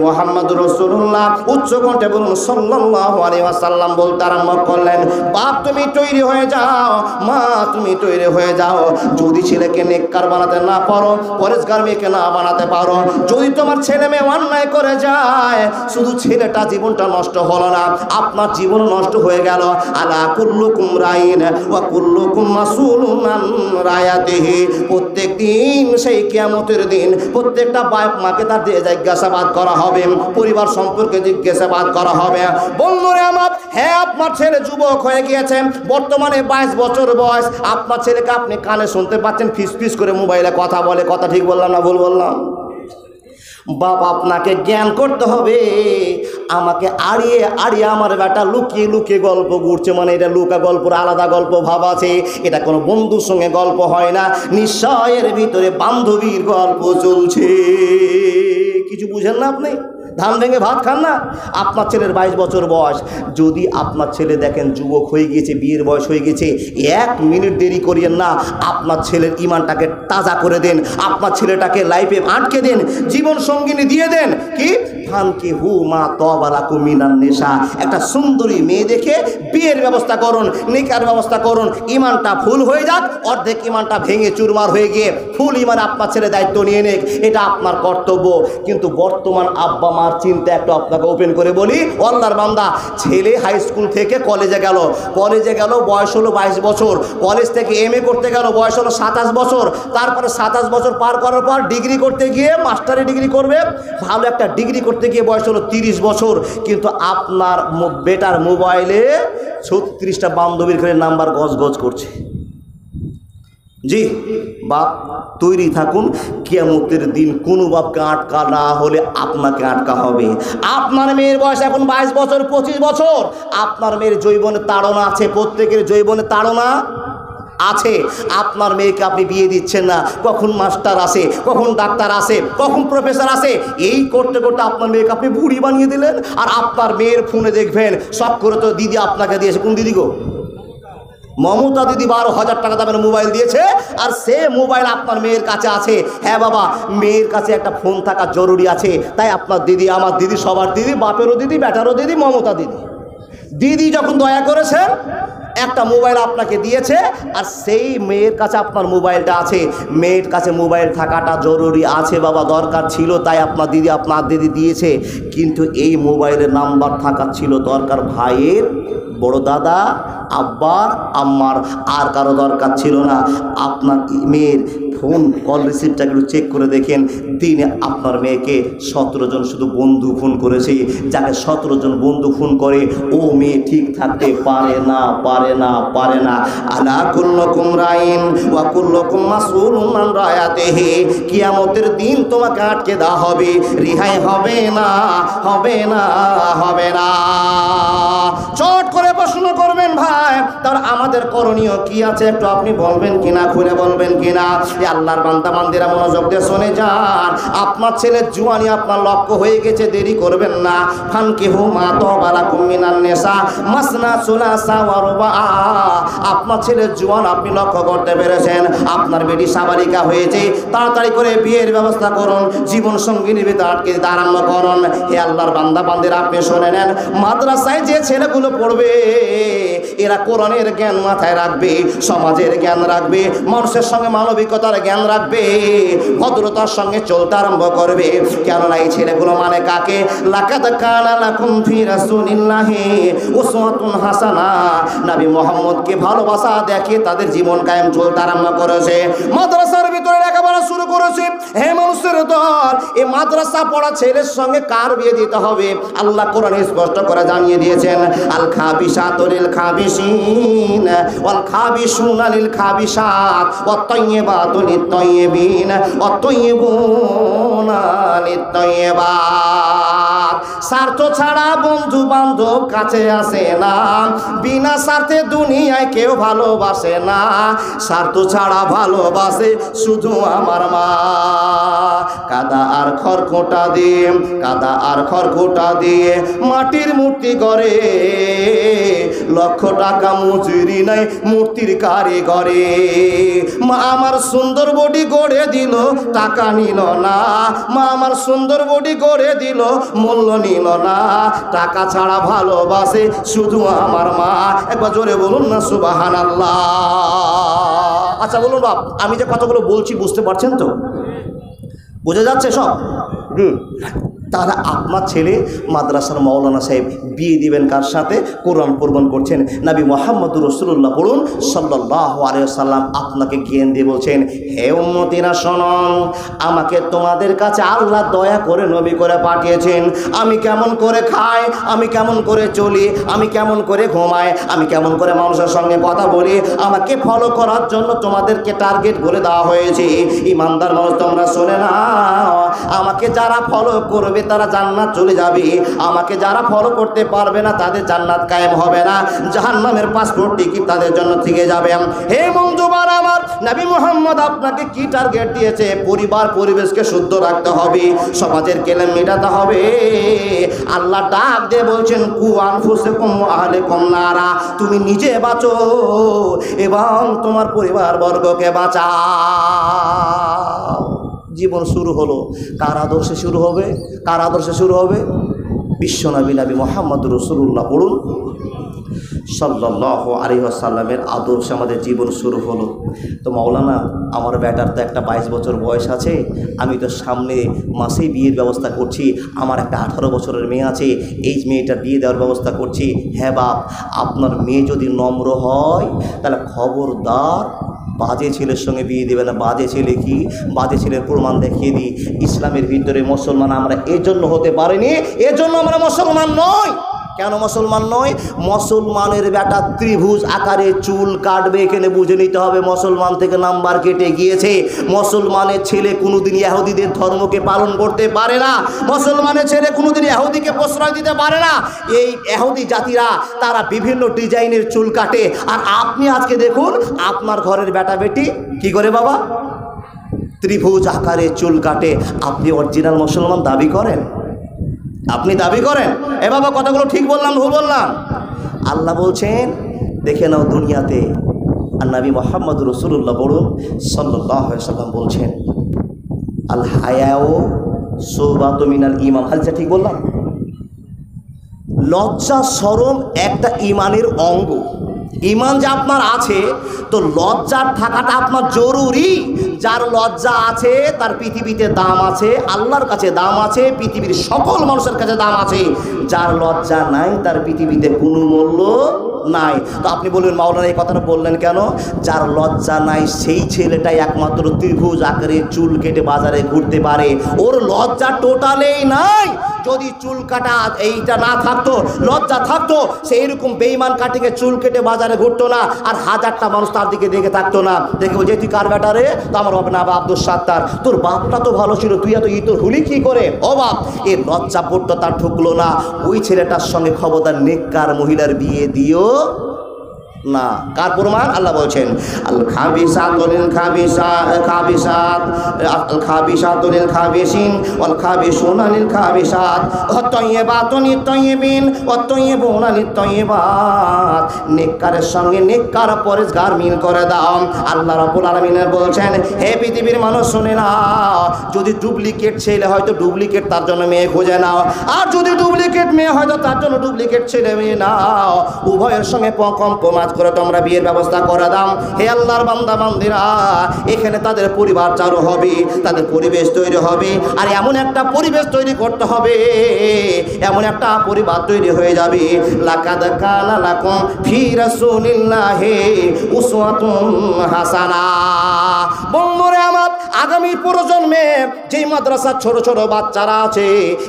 মুহাম্মদুর রাসূলুল্লাহ উচ্চ কণ্ঠে বলুন সাল্লাল্লাহু আলাইহি ওয়াসাল্লাম বলতে আরম্ভ করলেন, বাপ তুমি তৈরি হয়ে যাও, মা তুমি তৈরি হয়ে যাও। যদি ছেলেকে নেককার বানাতে না পারো, পরেশগার মেয়েকে না বানাতে পারো, যদি তোমার ছেলে মেয়ে অন্যায় করে যায়, শুধু ছেলেটা জীবনটা নষ্ট হলো না, আপনার জীবন নষ্ট হয়ে গেল। আলা কুল্লুকুম রাইন ওয়া কুল্লুকুম মাসউলুন আন রায়াতিহি। প্রত্যেক দিন সেই কিয়ামতের দিন প্রত্যেকটা বাপ মাকে তার জিজ্ঞাসাবাদ করা হবে, পরিবার সম্পর্কে জিজ্ঞাসাবাদ করা হবে। বন্ধুরে আমার, হ্যাঁ আপনার ছেলে যুবক হয়ে গিয়েছে, বর্তমানে 22 বছর বয়স। আপনার ছেলেকে আপনি কানে শুনতে পাচ্ছেন ফিস ফিস করে মোবাইলে কথা বলে। কথা ঠিক বললাম না ভুল বললাম? বাপ আপনাকে জ্ঞান করতে হবে। আমাকে আড়িয়ে আড়িয়ে আমার বেটা লুকিয়ে লুকিয়ে গল্প ঘুরছে, মানে এটা লুকা গল্পর আলাদা গল্প ভাব আছে। এটা কোনো বন্ধুর সঙ্গে গল্প হয় না, নিশ্চয়ের ভিতরে বান্ধবীর গল্প চলছে। কিছু বুঝেন না আপনি? ধান ভেঙে ভাত খান না? আপনার ছেলের 22 বছর বয়স, যদি আপনার ছেলে দেখেন যুবক হয়ে গিয়েছে, বিয়ের বয়স হয়ে গেছে, 1 মিনিট দেরি করিয়েন না। আপনার ছেলের ইমানটাকে তাজা করে দেন, আপনার ছেলেটাকে লাইফে আটকে দেন, জীবন সঙ্গিনী দিয়ে দেন। কি ফানকে হু মা তবালাকু মিনান নেশা, একটা সুন্দরী মেয়ে দেখে বিয়ের ব্যবস্থা করুন, নিকার ব্যবস্থা করুন। ইমানটা ফুল হয়ে যাক, অর্ধেক ইমানটা ভেঙে চুরমার হয়ে গিয়ে ফুল ইমান আপনার ছেলে দায়িত্ব নিয়ে নেক, এটা আপনার কর্তব্য। কিন্তু বর্তমান আব্বা মার চিন্তা একটু আপনাকে ওপেন করে বলি, আল্লাহর বান্দা, ছেলে হাই স্কুল থেকে কলেজে গেল, বয়স হলো 22 বছর, কলেজ থেকে MA করতে গেল, বয়স হলো 27 বছর, তারপরে 27 বছর পার করার পর ডিগ্রি করতে গিয়ে, মাস্টারি ডিগ্রি করবে, ভালো একটা ডিগ্রি করতে গিয়ে বয়স হলো 30 বছর। কিন্তু আপনার বেটার মোবাইলে 36টা বান্ধবীর ঘরে নাম্বার গজ করছে। জি বাপ তৈরি থাকুন, কিয়ামতের দিন কোনো বাপকে আটকা না হলে আপনাকে আটকা হবে। আপনার মেয়ের বয়স এখন 22 বছর, 25 বছর। আপনার মেয়ের জৈবনে তাড়না আছে, প্রত্যেকের জৈবনে তাড়না আছে। আপনার মেয়েকে আপনি বিয়ে দিচ্ছেন না, কখন মাস্টার আসে, কখন ডাক্তার আসে, কখন প্রফেসর আসে, এই করতে করতে আপনার মেয়েকে আপনি বুড়ি বানিয়ে দিলেন। আর আপনার মেয়ের ফোনে দেখবেন শখ করে তো দিদি আপনাকে দিয়েছে, কোন দিদি গো? মমতা দিদি 12,000 টাকা দামের মোবাইল দিয়েছে, আর সে মোবাইল আপনার মেয়ের কাছে আছে। হ্যাঁ বাবা, মেয়ের কাছে একটা ফোন থাকা জরুরি আছে, তাই আপনার দিদি, আমার দিদি, সবার দিদি, বাপেরও দিদি, বেটারও দিদি, মমতা দিদি, দিদি যখন দয়া করেছেন একটা মোবাইল আপনাকে দিয়েছে, আর সেই মেয়ের কাছে আপনার মোবাইলটা আছে। মেয়ের কাছে মোবাইল থাকাটা জরুরি আছে বাবা, দরকার ছিল, তাই আপনার দিদি দিয়েছে। কিন্তু এই মোবাইলের নাম্বার থাকা ছিল দরকার ভাইয়ের, বড় দাদা, আব্বার, আম্মার, আর কারো দরকার ছিল না। আপনার মেয়ের ফোন কল রিসিপ্টটা একটু চেক করে দেখেন, দিনে আপনার মেয়েকে 17 জন শুধু বন্ধু ফোন করেছে। যাকে 17 জন বন্ধু ফোন করে, ও মেয়ে ঠিক থাকতে পারে না, পারে না, পারে না। আলা কুল্লুকুম রাইন ওয়া কুল্লুকুম মাসউলুন আন রায়াতিহি। কিয়ামতের দিন তোমাকে আটকে দেওয়া হবে, রিহাই হবে না, হবে না, হবে না। চট করে প্রশ্ন করবেন ভাই, তার আমাদের আপনাদের করণীয় কি আছে একটু আপনি বলবেন কিনা, খুলে বলবেন কিনা? আল্লাহর বান্দা বান্দিরা মনোযোগ দিয়ে শুনে যান। আপনার ছেলের জুয়ানি আপনার লক্ষ্য হয়ে গেছে, দেরি করবেন না। ফানকিহু মা তাবা লাকুম মিনান নিসা মাসনা সুলাসা ওয়া রুবা। আপনার ছেলের জুয়ান আপনি লক্ষ্য করতে পেরেছেন, আপনার বেটি সাবালিকা হয়েছে, তাড়াতাড়ি করে বিয়ের ব্যবস্থা করুন, জীবন সঙ্গিনীর ভিতরে আটকে দিতে আরম্ভ করুন। হে আল্লাহর বান্দা বান্দিরা আপনি শুনে নেন, মাদ্রাসায় যে ছেলেগুলো পড়বে এরা কোরআনের জ্ঞান মাথায় রাখবে, সমাজের জ্ঞান রাখবে, মানুষের সঙ্গে মানবিকতার জ্ঞান রাখবে, ভদ্রতার সঙ্গে চলতে আরম্ভ করবে। কেননা এই ছেলেগুলো মানে কাকে? লাকাদ কানা লাকুম ফি রাসূলিল্লাহি উসওয়াতুন হাসানা। নবী মুহাম্মদকে ভালোবাসা দেখিয়ে তাদের জীবন কায়েম চলতে আরম্ভ করেছে, মাদ্রাসার ভিতরে লেখাপড়া শুরু করেছে। হে মানুষের দল, এই মাদ্রাসা পড়া ছেলের সঙ্গে কার বিয়ে দিতে হবে? আল্লাহ কোরআনে স্পষ্ট করে জানিয়ে দিয়েছেন, আল খাবিসাতু লিল খাবিসিন ওয়াল খাবিসুনা লিল খাবিসাত ওয়াত তাইয়্যিবাতু লিত তাইয়্যিবিন ওয়াত তাইয়্যিবুনা লিত তাইয়্যিবাত। স্বার্থ ছাড়া বন্ধু বান্ধব কাছে আসে না, বিনা স্বার্থে দুনিয়ায় কেউ ভালোবাসে না, স্বার্থ ছাড়া ভালোবাসে শুধু আমার মা। কাদা আর খড়খোটা দিয়ে, কাদা আর খড়খোটা দিয়ে মাটির মূর্তি গড়ে, লক্ষ টাকা মজুরি নাই মূর্তির কারিগরে। মা আমার সুন্দর বডি গড়ে দিল, টাকা নিল না, মা আমার সুন্দর বডি গড়ে দিল, মূল্য নিল না, টাকা ছাড়া ভালোবাসে শুধু আমার মা। একবার জোরে বলুন না সুবহানাল্লাহ। আচ্ছা বলুন বাপ, আমি যে কথাগুলো বলছি বুঝতে পারছেন তো? বোঝা যাচ্ছে সব? তাহলে আপনার ছেলে মাদ্রাসার মাওলানা সাহেব বিয়ে দিবেন কার সাথে? কোরআন প্রবণ করছেন নবী মুহাম্মদুর রাসূলুল্লাহ পড়ুন সাল্লাল্লাহু আলাইহি ওয়াসাল্লাম আপনাকে জ্ঞান দিয়ে বলছেন, হে উম্মতিরা শোনো, আমাকে তোমাদের কাছে আল্লাহ দয়া করে নবী করে পাঠিয়েছেন। আমি কেমন করে খাই, আমি কেমন করে চলি, আমি কেমন করে ঘুমাই, আমি কেমন করে মানুষের সঙ্গে কথা বলি, আমাকে ফলো করার জন্য তোমাদেরকে টার্গেট বলে দেওয়া হয়েছে। ইমানদার মানুষ তোমরা শোনে না, আমাকে যারা ফলো করবে তারা জান্নাত চলে যাবে, আমাকে যারা ফলো করতে পারবে না তাদের জান্নাত কায়েম হবে না, জাহান্নামের পাসপোর্ট টিকিট তাদের জন্য থেকে যাবে। হে বন্ধুবার আমার, নবী মুহাম্মদ আপনাকে কি টার্গেট দিয়েছে? পরিবার পরিবেশকে শুদ্ধ রাখতে হবে, সমাজের কেলেম মেটাতে হবে। আল্লাহ ডাক দিয়ে বলছেন, কু আনফুসাকুম ওয়া আহলিকুম নারা, তুমি নিজে বাঁচো এবং তোমার পরিবার বর্গকে বাঁচাও। জীবন শুরু হলো কার আদর্শে শুরু হবে? কার আদর্শে শুরু হবে? বিশ্বনবী নবী মুহাম্মদুর রাসূলুল্লাহ পড়ুন সাল্লাল্লাহু আলাইহি ওয়াসাল্লামের আদর্শে আমাদের জীবন শুরু হলো। তো মাওলানা, আমার বেটার তো একটা 22 বছর বয়স আছে, আমি তো সামনে মাসেই বিয়ের ব্যবস্থা করছি, আমার একটা 18 বছরের মেয়ে আছে, এই মেয়েটার বিয়ে দেওয়ার ব্যবস্থা করছি। হ্যাঁ বাপ, আপনার মেয়ে যদি নম্র হয় তাহলে খবরদার বাজে ছেলের সঙ্গে বিয়ে দেবে না। বাজে ছেলে কি? বাজে ছেলের প্রমাণ দেখিয়ে দিই। ইসলামের ভিতরে মুসলমান আমরা এজন্য হতে পারিনি, এজন্য আমরা মুসলমান নই। কেন মুসলমান নয়? মুসলমানের বেটা ত্রিভুজ আকারে চুল কাটবে, এখানে বুঝে নিতে হবে মুসলমান থেকে নাম্বার কেটে গিয়েছে। মুসলমানের ছেলে কোনোদিন ইহুদিদের ধর্মকে পালন করতে পারে না, মুসলমানের ছেলে কোনোদিন ইহুদিকে প্রশ্রয় দিতে পারে না। এই ইহুদি জাতিরা তারা বিভিন্ন ডিজাইনের চুল কাটে, আর আপনি আজকে দেখুন আপনার ঘরের বেটা বেটি কি করে বাবা? ত্রিভুজ আকারে চুল কাটে। আপনি অরিজিনাল মুসলমান দাবি করেন? আপনি দাবি করেন? এ বাবা কথাগুলো ঠিক বললাম ভুল বললাম? আল্লাহ বলছেন দেখে নাও দুনিয়াতে, আর নবী মুহাম্মদুর রাসূলুল্লাহ বলুন সাল্লাল্লাহু আলাইহি ওয়াসাল্লাম বলছেন, আল হায়াউ শুবাতু মিনাল ঈমান। হালটা ঠিক বললাম? লজ্জা শরম একটা ঈমানের অঙ্গ। ঈমান যে আপনার আছে, তো লজ্জার থাকাটা আপনার জরুরি। যার লজ্জা আছে তার পৃথিবীতে দাম আছে, আল্লাহর কাছে দাম আছে, পৃথিবীর সকল মানুষের কাছে দাম আছে। যার লজ্জা নাই তার পৃথিবীতে কোনো মূল্য নাই। তো আপনি বলবেন মাওলানা এই কথাটা বললেন কেন? যার লজ্জা নাই সেই ছেলেটাই একমাত্র ত্রিভুজ আকারে চুল কেটে বাজারে ঘুরতে পারে। ওর লজ্জা টোটালেই নাই। যদি চুল কাটা এইটা না থাকতো, লজ্জা থাকতো, সেই রকম বেঈমান কাটিকে চুল কেটে বাজারে ঘুরতো না, আর হাজারটা মানুষ তার দিকে দেখে থাকতো না। দেখে বলছে তুই কার বেটা রে? তো আমার বাপ না, আব্দুল সাত্তার। তোর বাপটা তো ভালো ছিল, তুই এত ইতর হুলি কি করে? ও বাপ, এই লজ্জা পড়তো তার ঢুকলো না। ওই ছেলেটার সঙ্গে খবরদার নেককার মহিলার বিয়ে দিও না। কার প্রমাণ? আল্লাহ বলছেন আল খাবিসাতু লিল খাবিসাত আল খাবিসাতু লিল খাবিসিন ওয়াল খাবিসুনা লিল খাবিসাত ওয়াত তাইয়্যিবাতু লিত তাইয়্যিবিন ওয়াত তাইয়্যিবুনা লিত তাইয়্যিবাত। নেককারের সঙ্গে নেককার পরেজগার মিল করে দাও। আল্লাহ রাব্বুল আলামিন বলছেন, হে পৃথিবীর মানুষ শুনে নাও, যদি ডুপ্লিকেট ছেলে হয় তো ডুপ্লিকেট তার জন্য মেয়ে খুঁজে নাও, আর যদি ডুপ্লিকেট মেয়ে হয় তো তার জন্য ডুপ্লিকেট ছেলে মেয়ে নাও। উভয়ের সঙ্গে কম্প্রোমাইজ করে তোমরা বিয়ের ব্যবস্থা করে দাও। হে আল্লাহর বান্দা বান্দিরা, এখানে তাদের পরিবার চালু হবে, তাদের পরিবেশ তৈরি হবে, আর এমন একটা পরিবেশ তৈরি করতে হবে, এমন একটা পরিবার তৈরি হয়ে যাবে। লাকাদ কানা লাকুম ফি রাসূলিল্লাহি উসওয়াতুন হাসানা। বন্ধুরা আমার, আগামী প্রজন্মে যেই মাদ্রাসার ছোট ছোট বাচ্চারা আছে,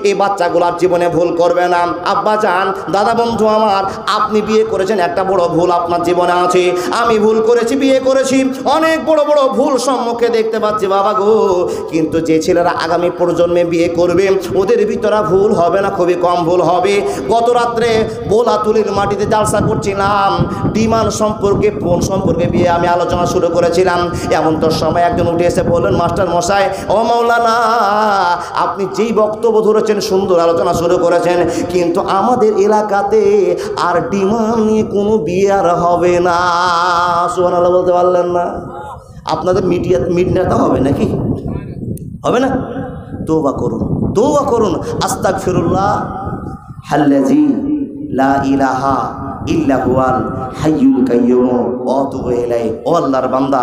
এই বাচ্চাগুলোর জীবনে ভুল করবে না। আব্বা জান, দাদা বন্ধু আমার, আপনি বিয়ে করেছেন, একটা বড় ভুল আপনার জীবনে আছে। আমি ভুল করেছি, বিয়ে করেছি, অনেক বড় বড় ভুল সম্মুখে দেখতে পাচ্ছি বাবা গো। কিন্তু যে ছেলেরা আগামী প্রজন্মে বিয়ে করবে, ওদের ভিতরে ভুল হবে না, খুবই কম ভুল হবে। গত রাত্রে বোলাতুলির মাটিতে জালসা করছিলাম, ডিমান্ড সম্পর্কে, ফোন সম্পর্কে বিয়ে আমি আলোচনা শুরু করেছিলাম। এমন তো সময় একজন উঠে এসে বললেন, মাস্টার মশাই, ও মাওলানা, আপনি যেই বক্তব্য ধরেছেন, সুন্দর আলোচনা শুরু করেছেন, কিন্তু আমাদের এলাকাতে আর ডিমান্ড নিয়ে কোনো বিয়ে আর হবে না। সুবহানাল্লাহ বলতে পারলেন না? আপনাদের মিডিয়াতে হবে নাকি? হবে না? তওবা করুন, তওবা করুন। আস্তাগফিরুল্লাহ আল্লাযী লা ইলাহা ইল্লা হুয়াল হাইয়ুল কাইয়্যুম ওয়া আতুবু ইলাইহি। ও আল্লাহর বান্দা,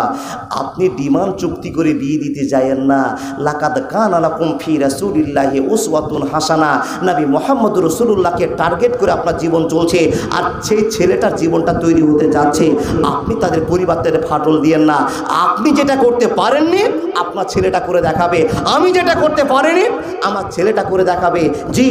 আপনি ডিমান্ড চুক্তি করে বিয়ে দিতে যায়েন না। লাকাদ কানা লাকুম ফি রাসূলিল্লাহি উসওয়াতুন হাসানা। নবী মুহাম্মদ রাসূলুল্লাহকে টার্গেট করে আপনার জীবন চলছে, আর সেই ছেলেটার জীবনটা তৈরি হতে যাচ্ছে। আপনি তাদের পরিবারটাকে ফাটল দিয়েন না। আপনি যেটা করতে পারেননি, আপনার ছেলেটা করে দেখাবে। আমি যেটা করতে পারিনি, আমার ছেলেটা করে দেখাবে। জি,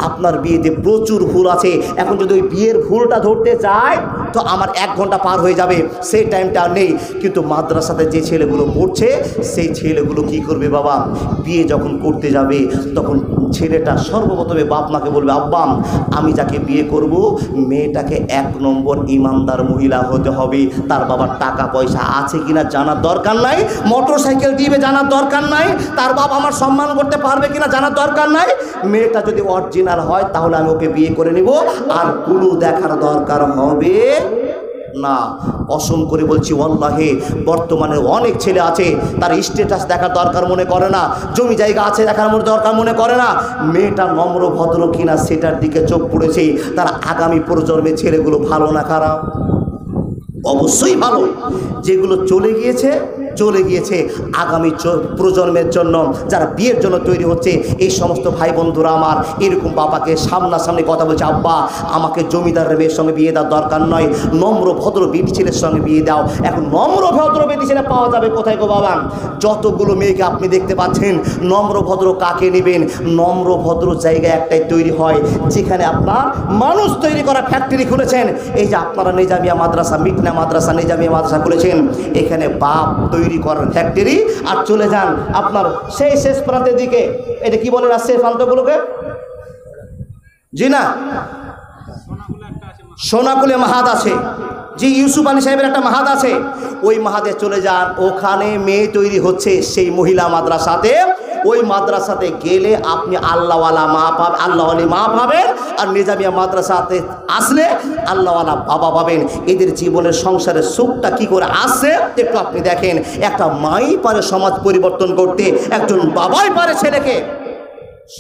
আপনার বিয়েতে প্রচুর ভুল আছে। এখন যদি ওই বিয়ের ভুলটা ধরতে চায় তো আমার 1 ঘন্টা পার হয়ে যাবে, সেই টাইমটা আর নেই। কিন্তু মাদ্রাসাতে যে ছেলেগুলো পড়ছে, সেই ছেলেগুলো কি করবে বাবা? বিয়ে যখন করতে যাবে তখন ছেলেটা সর্বপ্রথমে বাপ মাকে বলবে, আব্বা, আমি যাকে বিয়ে করব, মেয়েটাকে 1 নম্বর ইমানদার মহিলা হতে হবে। তার বাবার টাকা পয়সা আছে কিনা জানার দরকার নাই, মোটর সাইকেল দিবে জানার দরকার নাই, তার বাবা আমার সম্মান করতে পারবে কিনা জানার দরকার নাই। মেয়েটা যদি অরিজিনাল হয় তাহলে আমি ওকে বিয়ে করে নিব, আর কোনো দেখার দরকার হবে না। কসম করে বলছি, ওয়াল্লাহি বর্তমানে অনেক ছেলে আছে, তার স্ট্যাটাস দেখার দরকার মনে করে না, জমি জায়গা আছে দেখার দরকার মনে করে না, মেয়েটা নম্র ভদ্র কিনা সেটার দিকে চোখ পড়েছে। তার আগামী প্রজন্মের ছেলেগুলো ভালো না খারাপ? অবশ্যই ভালো। যেগুলো চলে গিয়েছে চলে গিয়েছে, আগামী প্রজন্মের জন্য যারা বিয়ের জন্য তৈরি হচ্ছে, এই সমস্ত ভাই বন্ধুরা আমার এরকম বাবাকে সামনাসামনি কথা বলছে, আব্বা, আমাকে জমিদারের মেয়ের সঙ্গে বিয়ে দেওয়ার দরকার নয়, নম্র ভদ্র বেটি ছেলের সঙ্গে বিয়ে দাও। এখন নম্র ভদ্র বেটি ছেলে পাওয়া যাবে কোথায় গো বাবা? যতগুলো মেয়েকে আপনি দেখতে পাচ্ছেন, নম্র ভদ্র কাকে নেবেন? নম্র ভদ্র জায়গায় একটাই তৈরি হয়, যেখানে আপনার মানুষ তৈরি করা ফ্যাক্টরি খুলেছেন। এই যে আপনারা নিজামিয়া মাদ্রাসা, মিটনা মাদ্রাসা, নিজামিয়া মাদ্রাসা খুলেছেন, এখানে বাপ তৈরি করার ফ্যাক্টরি। আর চলে যান আপনার সেই শেষ প্রান্তের দিকে, এটা কি বলে রাজশাহী প্রান্তগুলোকে? জি না, সোনাকুলে মাহাদ আছে, জি ইউসুফ আলী সাহেবের একটা মাহাদ আছে, ওই মাহাদে চলে যান, ওখানে মেয়ে তৈরি হচ্ছে সেই মহিলা মাদ্রাসাতে। ওই মাদ্রাসাতে গেলে আপনি আল্লাহওয়ালা মা পাবেন, আল্লাহওয়ালি মা পাবেন, আর নিজামিয়া মাদ্রাসাতে আসলে আল্লাহওয়ালা বাবা পাবেন। এদের জীবনের সংসারের সুখটা কি করে আসছে একটু আপনি দেখেন। একটা মাই পারে সমাজ পরিবর্তন করতে, একজন বাবাই পারে ছেলেকে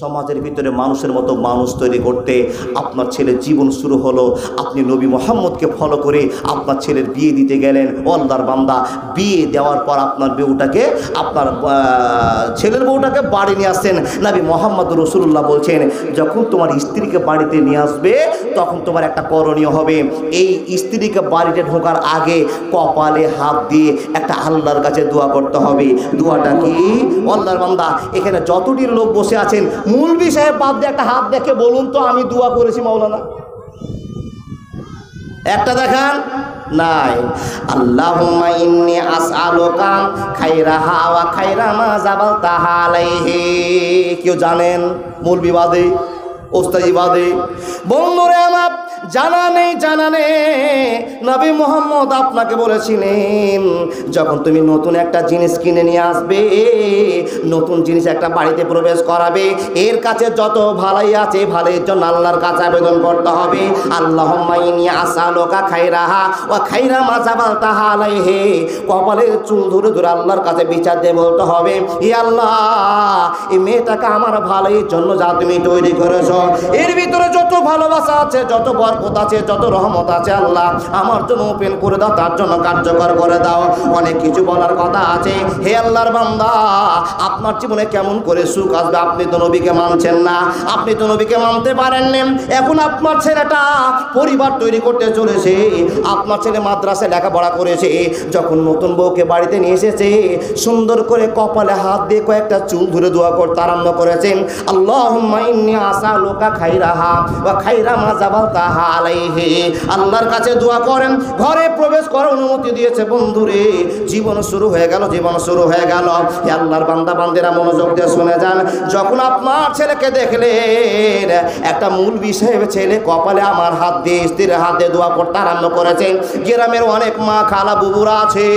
সমাজের ভিতরে মানুষের মতো মানুষ তৈরি করতে। আপনার ছেলের জীবন শুরু হলো, আপনি নবী মুহাম্মদকে ফলো করে আপনার ছেলের বিয়ে দিতে গেলেন। ও আল্লাহর বান্দা, বিয়ে দেওয়ার পর আপনার বউটাকে, আপনার ছেলের বউটাকে বাড়ি নিয়ে আসছেন। নবী মুহাম্মদ রাসূলুল্লাহ বলছেন, যখন তোমার স্ত্রীকে বাড়িতে নিয়ে আসবে তখন তোমার একটা করণীয় হবে, এই স্ত্রীকে বাড়িতে ঢোকার আগে কপালে হাত দিয়ে একটা আল্লাহর কাছে দোয়া করতে হবে। দোয়াটা কি? আল্লাহর বান্দা, এখানে যতটি লোক বসে আছেন, মুলবি সাহেব বাদ দিয়ে একটা হাত দেখে বলুন তো, আমি দোয়া করেছি মাওলানা? একটা দেখান নাই। আল্লাহুম্মা ইন্নী আসআলুকা খায়রাহা ওয়া খায়রা মা জাবালতাহা আলাইহি। কেউ জানেন? মুলবি বাদে, ওস্তাদি বাদে। বন্ধুরে আমার, জানা নেই নবী মুহাম্মদ আপনাকে বলেছিলেন যখন তুমি নতুন একটা জিনিস কিনে নিয়ে আসবে, নতুন জিনিস একটা বাড়িতে প্রবেশ করাবে, এর কাছে যত ভালাই আছে ভালোর জন্য আল্লাহর কাছে আবেদন করতে হবে। আল্লাহুম্মা ইন্নী আসআলুকা খায়রাহা ওয়া খায়রা মা জাবালতাহা আলাইহি। কপালের চুল ধরে ধরে আল্লাহর কাছে বিচার দিয়ে বলতে হবে, হে আল্লাহ, এই মেয়েটাকে আমার ভালোর জন্য যা তুমি তৈরি করেছো, এর ভিতরে যত ভালোবাসা আছে, যত বরকত আছে, যত রহমত আছে, আল্লাহ আমার জন্য ওপেন করে দাও, তার জন্য কার্যকর করে দাও। অনেক কিছু বলার কথা আছে। হে আল্লাহর বান্দা, আপনার জীবনে কেমন করে সুখ আসবে? আপনি তো নবীকে মানছেন না, আপনি তো নবীকে মানতে পারেননি। এখন আপনার ছেলেটা পরিবার তৈরি করতে চলেছে, আপনার ছেলে মাদ্রাসায় লেখাপড়া করেছে, যখন নতুন বউকে বাড়িতে নিয়ে এসেছে, সুন্দর করে কপালে হাত দিয়ে কয়েকটা চুল ধরে দোয়া করতে আরম্ভ করেছেন, আল্লাহুম্মা ইন্নী আসআলুকা খায়রাহা ওয়া খায়রা মা জাবালতাহা আলাইহি। আল্লাহর কাছে দোয়া করেন, ঘরে প্রবেশ করার অনুমতি দিয়েছে। বন্ধুরে, জীবন শুরু হয়ে গেল, জীবন শুরু হয়ে গেল। হে আল্লাহর বান্দা বান্দিরা, মনোযোগ দিয়ে শুনে যান। যখন আপনার ছেলেকে দেখলেন, একটা মূল বিষয় ছেলে কপালে আমার হাত দিয়ে স্ত্রীর হাত দিয়ে দোয়া করতে আরম্ভ করেছেন। গ্রামের অনেক মা খালা বুবুরা আছে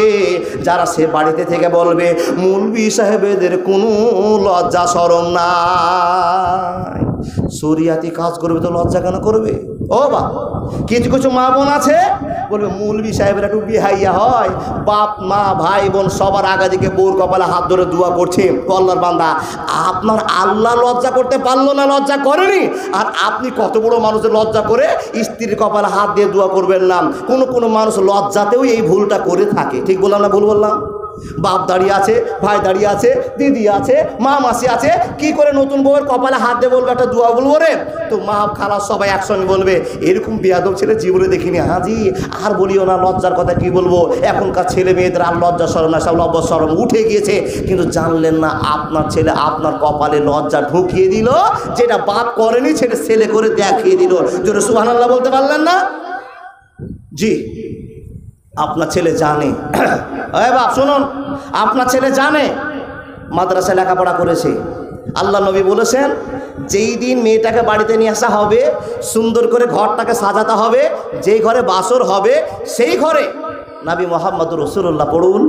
যারা সে বাড়িতে থেকে বলবে, মৌলভী সাহেবেদের কোনো লজ্জা শরম নাই, শরিয়াতি কাজ করবে তো লজ্জা কেন করবে? ও বা কিছু কিছু মা বোন আছে বলবে, মৌলভী সাহেবের একটু বিহাইয়া হয়, বাপ মা ভাই বোন সবার আগে দিকে বউর কপালে হাত ধরে দোয়া করছে। আল্লাহর বান্দা, আপনার আল্লাহ লজ্জা করতে পারলো না, লজ্জা করেনি, আর আপনি কত বড় মানুষের লজ্জা করে স্ত্রীর কপালে হাত দিয়ে দোয়া করবেন না। কোনো মানুষ লজ্জাতেও এই ভুলটা করে থাকে। ঠিক বললাম না ভুল বললাম? বাপ দাঁড়িয়ে আছে, ভাই দাঁড়িয়ে আছে, দিদি আছে, মা মাসি আছে, কি করে নতুন বউয়ের কপালে হাত দিয়ে বলবে একটা দোয়া বলবো রে? তো মা খালা সবাই একসঙ্গে বলবে, এরকম বেয়াদব ছেলে জীবনে দেখিনি। হাজি আর বলিও না, লজ্জার কথা কি বলবো, এখনকার ছেলে মেয়েদের আর লজ্জা শরম না, সব লজ্জা শরম উঠে গিয়েছে। কিন্তু জানলেন না, আপনার ছেলে আপনার কপালে লজ্জা ঢুকিয়ে দিল, যেটা বাপ করেনি সেটা ছেলে করে দেখিয়ে দিল। জোরে সুবহানাল্লাহ বলতে পারলেন না? জি, আপনার ছেলে জানে, বাপ শুনুন, আপনার ছেলে জানে মাদ্রাসায় লেখাপড়া করেছে। আল্লাহ নবী বলেছেন, যেই দিন মেয়েটাকে বাড়িতে নিয়ে আসা হবে, সুন্দর করে ঘরটাকে সাজাতে হবে, যেই ঘরে বাসর হবে সেই ঘরে নবী মুহাম্মদুর রাসূলুল্লাহ পড়ুন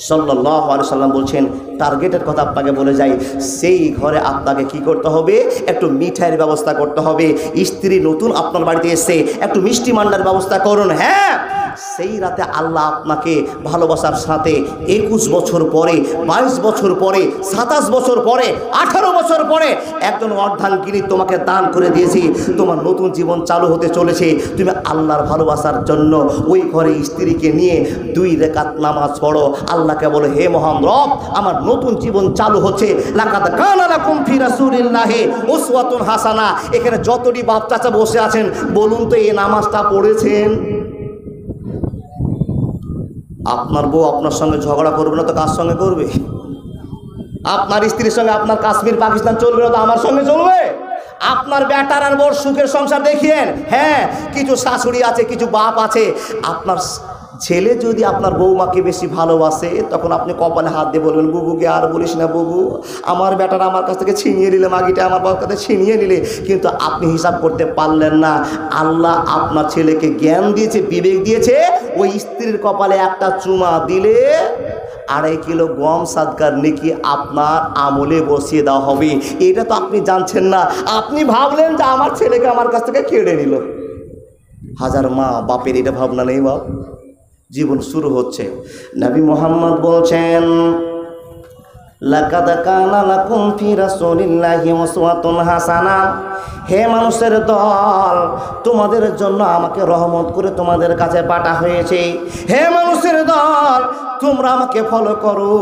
সাল্লাল্লাহু আলাইহি সাল্লাম বলছেন, টার্গেটের কথা আপনাকে বলে যাই, সেই ঘরে আপনাকে কি করতে হবে? একটু মিঠাইয়ের ব্যবস্থা করতে হবে। স্ত্রী নতুন আপনার বাড়িতে এসে একটু মিষ্টি মান্ডার ব্যবস্থা করুন। হ্যাঁ, সেই রাতে আল্লাহ আপনাকে ভালোবাসার সাথে 21 বছর পরে, 22 বছর পরে, 27 বছর পরে, 18 বছর পরে একজন অর্ধাঙ্গিনী তোমাকে দান করে দিয়েছি। তোমার নতুন জীবন চালু হতে চলেছে। তুমি আল্লাহর ভালোবাসার জন্য ওই ঘরে স্ত্রীকে নিয়ে 2 রাকাত নামাজ পড়ো, আল্লাহকে বলো, হে মহান রব, আমার নতুন জীবন চালু হচ্ছে। লাকাদ কানা লাকুম ফি রাসূলিল্লাহি উসওয়াতুন হাসানা। এখানে যতটি বাপ চাচা বসে আছেন, বলুন তো এই নামাজটা পড়েছেন? আপনার বউ আপনার সঙ্গে ঝগড়া করবে না তো কার সঙ্গে করবে? আপনার স্ত্রীর সঙ্গে আপনার কাশ্মীর পাকিস্তান চলবে না তো আমার সঙ্গে চলবে? আপনার বেটার আর বড় সুখের সংসার দেখিয়েন। হ্যাঁ, কিছু শাশুড়ি আছে, কিছু বাপ আছে, আপনার ছেলে যদি আপনার বৌমাকে বেশি ভালোবাসে, তখন আপনি কপালে হাত দিয়ে বলবেন, বুবুকে আর বলিস না বুবু, আমার বেটারা আমার কাছ থেকে ছিনিয়ে নিলে, মাগিটা আমার বাবার কাছে ছিনিয়ে নিলে। কিন্তু আপনি হিসাব করতে পারলেন না, আল্লাহ আপনার ছেলেকে জ্ঞান দিয়েছে, বিবেক দিয়েছে, ওই স্ত্রীর কপালে একটা চুমা দিলে 2.5 কিলো গম সাদকার নেকি আপনার আমলে বসিয়ে দেওয়া হবে। এটা তো আপনি জানছেন না। আপনি ভাবলেন যে আমার ছেলেকে আমার কাছ থেকে কেড়ে নিল। হাজার মা বাপের এটা ভাবনা নেই। বাপ, জীবন শুরু হচ্ছে। নবী মুহাম্মদ বলছেন, লাকাদ কানা লাকুম ফি রাসূলিল্লাহি উসওয়াতুন হাসানা। হে মানুষের দল, তোমাদের জন্য আমাকে রহমত করে তোমাদের কাছে পাঠা হয়েছে। হে মানুষের দল, তোমরা আমাকে ফলো করো,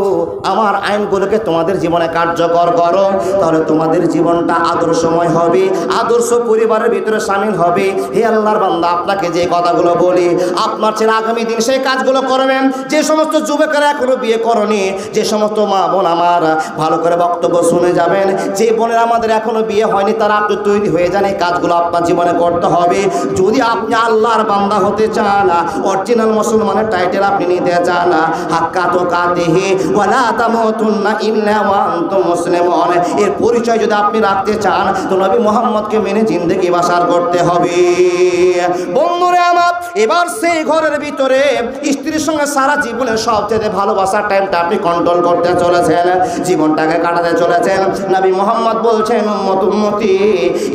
আমার আইনগুলোকে তোমাদের জীবনে কার্যকর করো, তাহলে তোমাদের জীবনটা আদর্শময় হবে, আদর্শ পরিবারের ভিতরে শামিল হবে। হে আল্লাহর বান্দা, আপনাকে যে কথাগুলো বলি, আপনার ছেলে আগামী দিন সেই কাজগুলো করবেন। যে সমস্ত যুবকেরা এখনো বিয়ে করনি, যে সমস্ত মা বোন আমার আমার ভালো করে বক্তব্য শুনে যাবেন। যে বোনের আমাদের এখনো বিয়ে হয়নি তারা আপনি তৈরি হয়ে যান, এই কাজগুলো আপনার জীবনে করতে হবে। যদি আপনি আল্লাহর বান্দা হতে চান, অরিজিনাল মুসলমানের টাইটেল আপনি নিতে চান, হাক্কা তুকাতিহি ওয়ালা তামুতুন্না ইল্লা ওয়া আনতুম মুসলিমুন, এর পরিচয় যদি আপনি রাখতে চান তো নবী মুহাম্মদকে মেনে জিন্দেগি বাসার করতে হবে। বন্ধুরা আমার, এবার সেই ঘরের ভিতরে স্ত্রীর সঙ্গে সারা জীবনের সবচেয়ে ভালোবাসার টাইমটা আপনি কন্ট্রোল করতে চলেছেন, জীবনটাকে কাটাতে চলেছেন। নবী মুহাম্মদ বলছেন, উম্মতি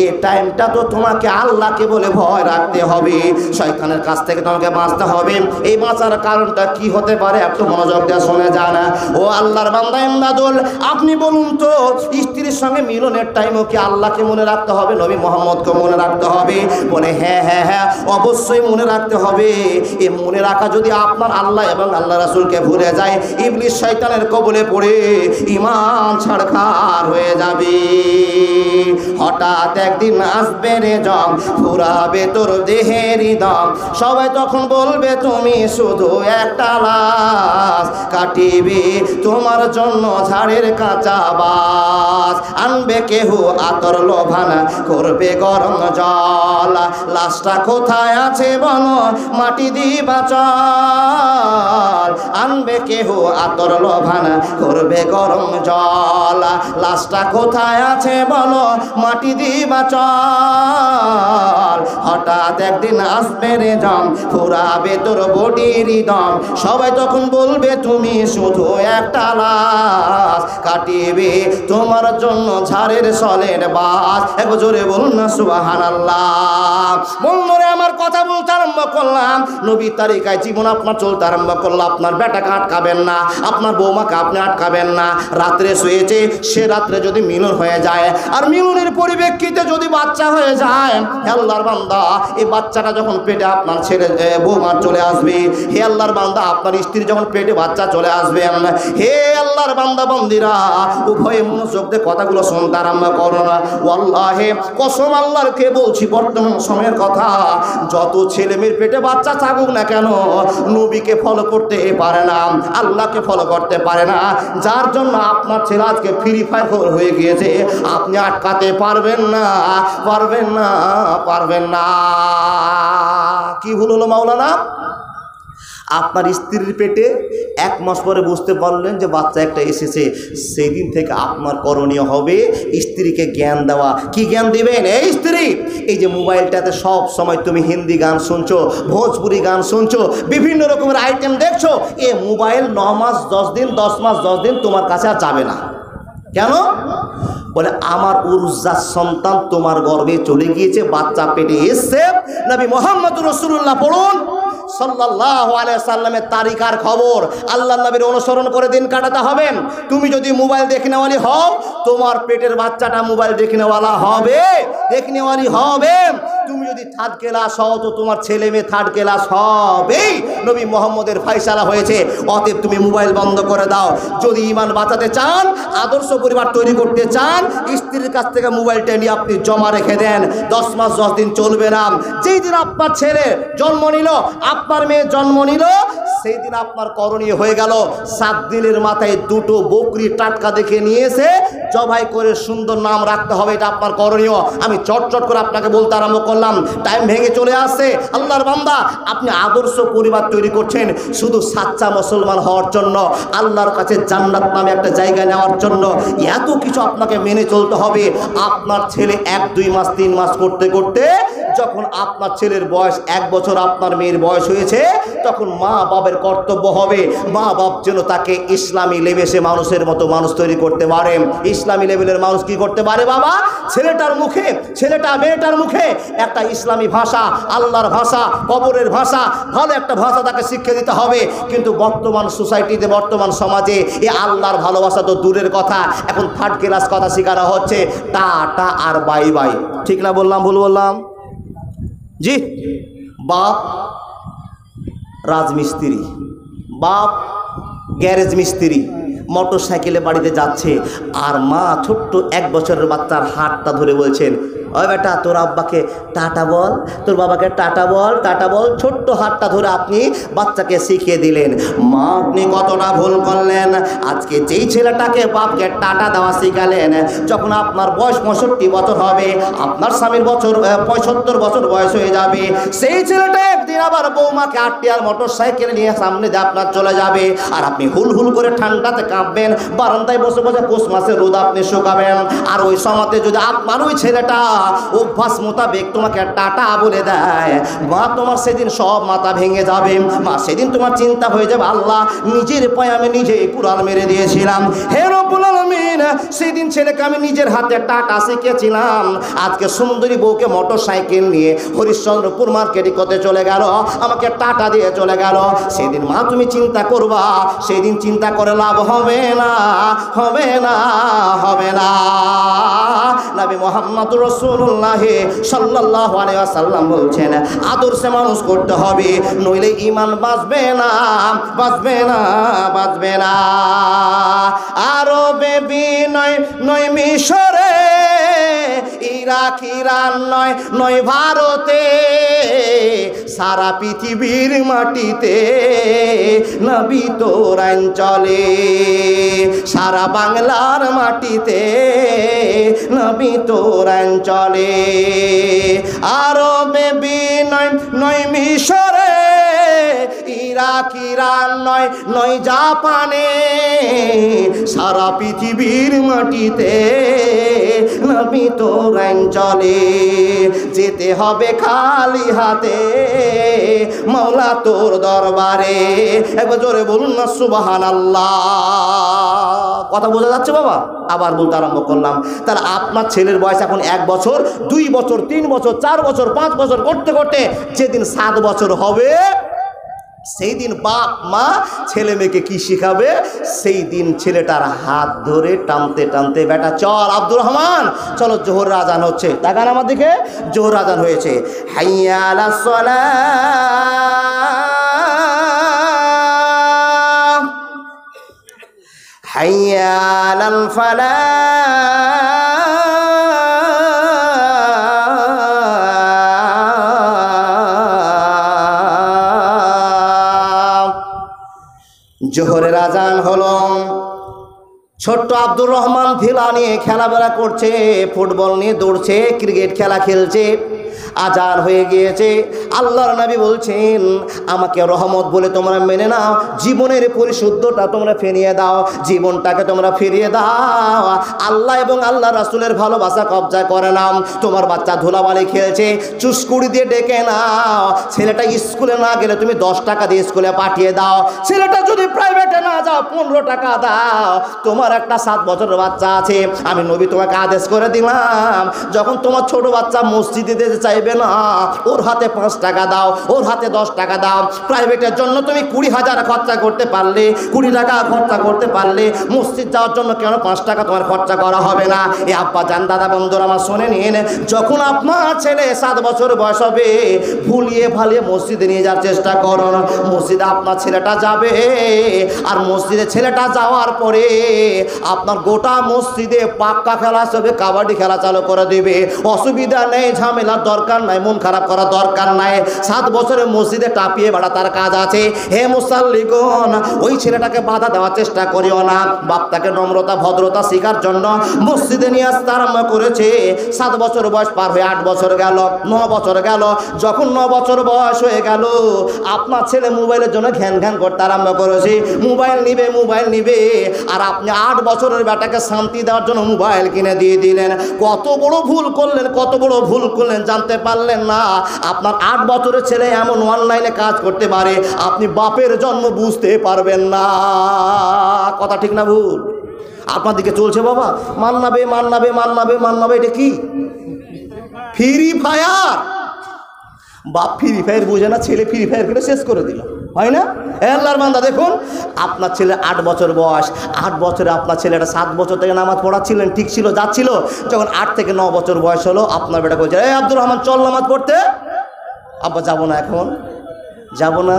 এই টাইমটা তো তোমাকে আল্লাহকে বলে ভয় রাখতে হবে, শয়তানের কাছ থেকে তোমাকে বাঁচতে হবে। এই বাঁচার কারণটা কি হতে পারে একটু মনোযোগ দিয়ে শুনে যান। ও আল্লাহর বান্দা ইমদাদুল, আপনি বলুন তো স্ত্রীর সঙ্গে মিলনের টাইমও কি আল্লাহকে মনে রাখতে হবে, নবী মুহাম্মদকে মনে রাখতে হবে? বলে হ্যাঁ হ্যাঁ হ্যাঁ, অবশ্যই মনে রাখতে হবে। এই মনে রাখা যদি আপনার আল্লাহ এবং আল্লাহ রাসূলকে ভুলে যায়, ইবলিস শয়তানের কবলে পড়ে ঈমান ছাড়খার হয়ে যাবে। হঠাৎ একদিন আসবে রে জম, ফুরাবে তোর দেহের দম, সবাই তখন বলবে তুমি শুধু একটা লাশ, কাটিবে তোমার জন্য ঝাড়ের কাঁচা বাস, আনবে কেহ আতর লোভানা, করবে গরম জল, লাশটা কোথায় আছে বলো মাটি দিবা চল, আনবে কেহ আতর লোভানা, করবে গরম জল, লাশটা কোথায় আছে বলো মাটি দিবা চল। হঠাৎ একদিন আসবে রে জম, ফুরাবে তোর বডির দম, সবাই তখন বলবে তুমি শুধু একটা লাশ, কাটিবে তোমার জন্য ঝাড়ের সলের বাস। এক জোরে বলুন না সুবহানাল্লাহ। বন্ধুরা আমার, কথা বলতে আরম্ভ করলাম, নবীর তালিকায় জীবন আপনার চলতে আরম্ভ করলো। আপনার বেটাকে আটকাবেন না, আপনার বৌমাকে আপনি আটকাবেন না। রাত্রে শুয়েছে, সে রাত্রে যদি মিলন হয়ে যায় আর মিলনের পরিপ্রেক্ষিতে যদি বাচ্চা হয়ে যায়, হে আল্লাহর বান্দা, এই বাচ্চাটা যখন পেটে আপনার ছেলে বৌমার চলে আসবে, হে আল্লাহর বান্দা আপনার স্ত্রী যখন পেটে বাচ্চা চলে আসবে, হে আল্লাহর বান্দা বন্দিরা উভয়ে মনোযোগ দিয়ে কথাগুলো শুনতে আরম্ভ করো না। ওয়াল্লাহে কসম আল্লাহর কে বলছি, বর্তমান সময়ের কথা, যত ছেলে মেয়ের পেটে বাচ্চা থাকুক না কেন নবীকে ফলো করতে পারে না, আল্লাহকে ফলো করতে পারে না, যার জন্য আপনার ছেলে আজকে ফ্রি ফায়ার হয়ে গিয়েছে। আপনি আটকাতে পারবেন না, পারবেন না, পারবেন না। কি ভুল হলো মাওলানা? আপনার স্ত্রীর পেটে 1 মাস পরে বুঝতে পারলেন যে বাচ্চা একটা এসেছে, সেই দিন থেকে আপনার করণীয় হবে স্ত্রীকে জ্ঞান দেওয়া। কি জ্ঞান দিবেন? এই স্ত্রী, এই যে মোবাইলটাতে সব সময় তুমি হিন্দি গান শুনছো, ভোজপুরি গান শুনছো, বিভিন্ন রকমের আইটেম দেখছো, এ মোবাইল 9 মাস 10 দিন, 10 মাস 10 দিন তোমার কাছে আর যাবে না। কেন? বলে আমার উরজার সন্তান তোমার গর্ভে চলে গিয়েছে, বাচ্চা পেটে এসছে। নবী মুহাম্মদুর রাসূলুল্লাহ পড়ুন সাল্লাল্লাহু আলাইহি সাল্লামের তারিকার খবর। আল্লাহর নবীর অনুসরণ করে দিন কাটাতে হবেন। তুমি যদি মোবাইল দেখনেওয়ালি হও, তোমার পেটের বাচ্চাটা মোবাইল দেখনেওয়ালা হবে, দেখনেওয়ালি হবে। তুমি যদি থার্ড ক্লাস হও তো তোমার ছেলে মেয়ে থার্ড ক্লাস হবে। নবী মুহাম্মদের ফয়সালা হয়েছে, অতএব তুমি মোবাইল বন্ধ করে দাও। যদি ঈমান বাঁচাতে চান, আদর্শ পরিবার তৈরি করতে চান, স্ত্রীর কাছ থেকে মোবাইলটা নিয়ে আপনি জমা রেখে দেন। 10 মাস 10 দিন চলবে না। যেই দিন আপনার ছেলে জন্ম নিল, আপনার মেয়ে জন্ম নিল, সেই দিন আপনার করণীয় হয়ে গেল 7 দিনের মাথায় 2টো বকরি টাটকা দেখে নিয়ে এসে জবাই করে সুন্দর নাম রাখতে হবে। এটা আপনার করণীয়। আমি চটচট করে আপনাকে বলতে আরম্ভ করলাম, টাইম ভেঙে চলে আসছে। আল্লাহর বান্দা, আপনি আদর্শ পরিবার তৈরি করছেন শুধু সাচ্চা মুসলমান হওয়ার জন্য, আল্লাহর কাছে জান্নাত নামে একটা জায়গা নেওয়ার জন্য। এত কিছু আপনাকে মেনে চলতে হবে। আপনার ছেলে 1-2 মাস 3 মাস করতে করতে যখন আপনার ছেলের বয়স 1 বছর, আপনার মেয়ের বয়স হয়েছে, তখন মা বাবার কর্তব্য হবে মা বাপ যেন তাকে ইসলামী লেভেলে মানুষের মতো মানুষ তৈরি করতে পারে। ইসলামী লেভেলের মানুষ কি করতে পারে বাবা? ছেলেটার মুখে, ছেলেটা মেয়েটার মুখে একটা ইসলামী ভাষা, আল্লাহর ভাষা, কবরের ভাষা, ভালো একটা ভাষা তাকে শিক্ষা দিতে হবে। কিন্তু বর্তমান সোসাইটিতে, বর্তমান সমাজে এ আল্লাহর ভালোবাসা তো দূরের কথা, এখন থার্ড ক্লাস কথা শেখানো হচ্ছে, টাটা আর বাই বাই। ঠিক না বললাম? ভুল বললাম? জি। বাপ রাজমিস্ত্রি, বাপ গ্যারেজ মিস্ত্রি, মোটর সাইকেলে বাড়িতে যাচ্ছে, আর মা ছোট্ট 1 বছরের বাচ্চার হাতটা ধরে বলছেন, ওই বেটা তোর আব্বাকে টাটা বল, তোর বাবাকে টাটা বল, টাটা বল। ছোট্ট হাতটা ধরে আপনি বাচ্চাকে শিখিয়ে দিলেন। মা আপনি কতটা ভুল করলেন। আজকে যেই ছেলেটাকে বাপকে টাটা দেওয়া শিখালেন, যখন আপনার বয়স 65 বছর হবে, আপনার স্বামীর বছর 75 বছর বয়স হয়ে যাবে, সেই ছেলেটা একদিন আবার বৌমাকে আটটিয়ার মোটর সাইকেল নিয়ে সামনে দিয়ে আপনার চলে যাবে, আর আপনি হুল হুল করে ঠান্ডাতে কাঁপবেন, বারান্দায় বসে বসে পৌষ মাসের রোদ আপনি শুকাবেন। আর ওই সময়তে যদি আপনার ওই ছেলেটা অভ্যাস মোতাবেক তোমাকে টাটা বলে দেয়, মা তোমার সেদিন সব মাথা ভেঙে যাবে। মা সেদিন তোমার চিন্তা হয়ে যাবে, আল্লাহ নিজের পায়ে আমি নিজে কুড়াল মেরে দিয়েছিলাম। হে রব্বুল আলামিন, সেদিন ছেলেকে আমি নিজের হাতে টাটা শিখেছিলাম, আজকে সুন্দরী বউকে মোটর সাইকেল নিয়ে হরিশ্চন্দ্রপুর মার্কেটে করতে চলে গেল, আমাকে টাটা দিয়ে চলে গেল। সেদিন মা তুমি চিন্তা করবা, সেদিন চিন্তা করে লাভ হবে না, হবে না, হবে না। নবী মুহাম্মদ রাসূলুল্লাহ সাল্লাল্লাহু আলাইহি ওয়াসাল্লাম বলছেন, আদর্শে মানুষ করতে হবে, নইলে ঈমান বাঁচবে না, বাঁচবে না, বাঁচবে না। আরবে বিনয় নয় মিশরে, ইরাক ইরান নয়, নয় ভারতে, সারা পৃথিবীর মাটিতে নবী তোর আইন চলে, সারা বাংলার মাটিতে নবী তোর আইন চলে। আরবে বিনয় নয় মিশরে, ইরাক ইরান নয়, নয় জাপানে, সারা পৃথিবীর মাটিতে নবী তোর আইন চলে। যেতে হবে খালি হাতে মাওলা তোর দরবারে। একবার জোরে বলুন না সুবহানাল্লাহ। কথা বোঝা যাচ্ছে বাবা? আবার বলতে আরম্ভ করলাম। তাহলে আপনার ছেলের বয়স এখন 1 বছর, 2 বছর, 3 বছর, 4 বছর, 5 বছর করতে করতে যেদিন 7 বছর হবে, সেই দিন বাপ মা ছেলে মেয়েকে কি শিখাবে? সেই দিন ছেলেটার হাত ধরে টানতে টানতে, বেটা চল আব্দুর রহমান চলো, জোহর আজান হচ্ছে, তাকান আমার দিকে, জোহর আজান হয়েছে, হাইয়া আলাস সালাহ, হাইয়া আলাল ফালাহ, জোহরের আজান হলো। ছোট্ট আব্দুর রহমান ভিলা নিয়ে খেলাবেলা করছে, ফুটবল নিয়ে দৌড়ছে, ক্রিকেট খেলা খেলছে, আজান হয়ে গিয়েছে। আল্লাহর নবী বলছেন, আমাকে রহমত বলে তোমরা মেনে নাও, জীবনের পরিশুদ্ধতা তোমরা ফিরিয়ে দাও, জীবনটাকে তোমরা ফিরিয়ে দাও, আল্লাহ এবং আল্লাহ রাসূলের ভালোবাসা কবজা করে নাও। তোমার বাচ্চা ধুলাবালি খেলছে, চুস্কুড়ি দিয়ে ডেকে নাও। ছেলেটা স্কুলে না গেলে তুমি 10 টাকা দিয়ে স্কুলে পাঠিয়ে দাও। ছেলেটা যদি প্রাইভেটে না যাও 15 টাকা দাও। তোমার একটা 7 বছরের বাচ্চা আছে, আমি নবী তোমাকে আদেশ করে দিলাম, যখন তোমার ছোট বাচ্চা মসজিদে যেতে চাইবে না, ওর হাতে 5 টাকা দাও, ওর হাতে 10 টাকা দাও। প্রাইভেটের জন্য তুমি 20,000 খরচা করতে পারলে, 20 টাকা খরচা করতে পারলে, মসজিদ যাওয়ার জন্য কেন 5 টাকা তোমার খরচা করা হবে না? এ আব্বা জান, দাদা বন্ধুরা আমার শুনে নিন, যখন আপনার ছেলে 7 বছর বয়স হবে, ভুলিয়ে ভালিয়ে মসজিদে নিয়ে যাওয়ার চেষ্টা করুন। মসজিদে আপনার ছেলেটা যাবে, আর মসজিদে ছেলেটা যাওয়ার পরে আপনার গোটা মসজিদে পাক্কা খেলা হবে, কাবাডি খেলা চালু করে দিবে। অসুবিধা নেই, ঝামেলার দরকার নাই, মন খারাপ করার দরকার নাই। 7 বছরে মসজিদে টাপিয়ে বেড়া তার কাজ আছে। হে মুসাল্লিগণ, ওই ছেলেটাকে বাধা দেওয়ার চেষ্টা করিও না। বাপটাকে নম্রতা ভদ্রতা শেখার জন্য মসজিদে নিয়ে আসতে আরম্ভ করেছে। 7 বছর বয়স পার হয়ে 8 বছর গেল, 9 বছর গেল। যখন 9 বছর বয়স হয়ে গেল, আপনার ছেলে মোবাইলের জন্য ঘ্যান ঘ্যান করতে আরম্ভ করেছে। মোবাইল নিবে, মোবাইল নিবে, আর আপনি 8 বছরের বেটাকে শান্তি দেওয়ার জন্য মোবাইল কিনে দিয়ে দিলেন। কত বড় ভুল করলেন, কত বড় ভুল করলেন জানতে পারলেন না। আপনার 8 বছরের ছেলে এমন অনলাইনে কাজ করতে পারে, আপনি বাপের জন্ম বুঝতে পারবেন না। কথা ঠিক না ভুল? আপনার দিকে চলছে বাবা, মান্নাবে মান্নাবে মান্নাবে মান্নাবে, এটা কি ফ্রি ফায়ার? বাপ ফ্রি ফায়ার বুঝে না, ছেলে ফ্রি ফায়ার করে শেষ করে দিল, হয় না? আল্লাহর বান্দা দেখুন, আপনার ছেলে 8 বছর বয়স, 8 বছরে আপনার ছেলেটা 7 বছর থেকে নামাজ পড়াচ্ছিলেন, ঠিক ছিল, যাচ্ছিল। যখন 8 থেকে 9 বছর বয়স হলো, আপনার বেটা বলছে, এই আব্দুর রহমান চল নামাজ পড়তে। আব্বা যাবো না, এখন যাবো না,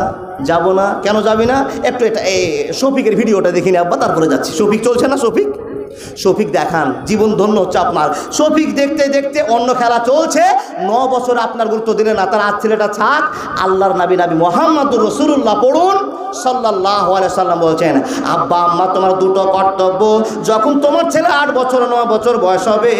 যাবো না। কেন যাবি না? একটু এটা এই শফিকের ভিডিওটা দেখিনি আব্বা, তারপরে যাচ্ছি। শফিক চলছে না? শফিক শফিক দেখান, জীবন ধন্য হচ্ছে আপনার। শফিক দেখতে দেখতে অন্য খেলা চলছে, 9 বছর আপনার গুরুত্ব দিলেন না, তার আজ ছেলেটা ছাক। আল্লাহর নবী মুহাম্মদুর রাসূলুল্লাহ পড়ুন সাল্লাল্লাহু আলাইহি সাল্লাম বলছেন, আব্বা আম্মা তোমার দুটো কর্তব্য, যখন তোমার ছেলে 8 বছর 9 বছর বয়স হবে,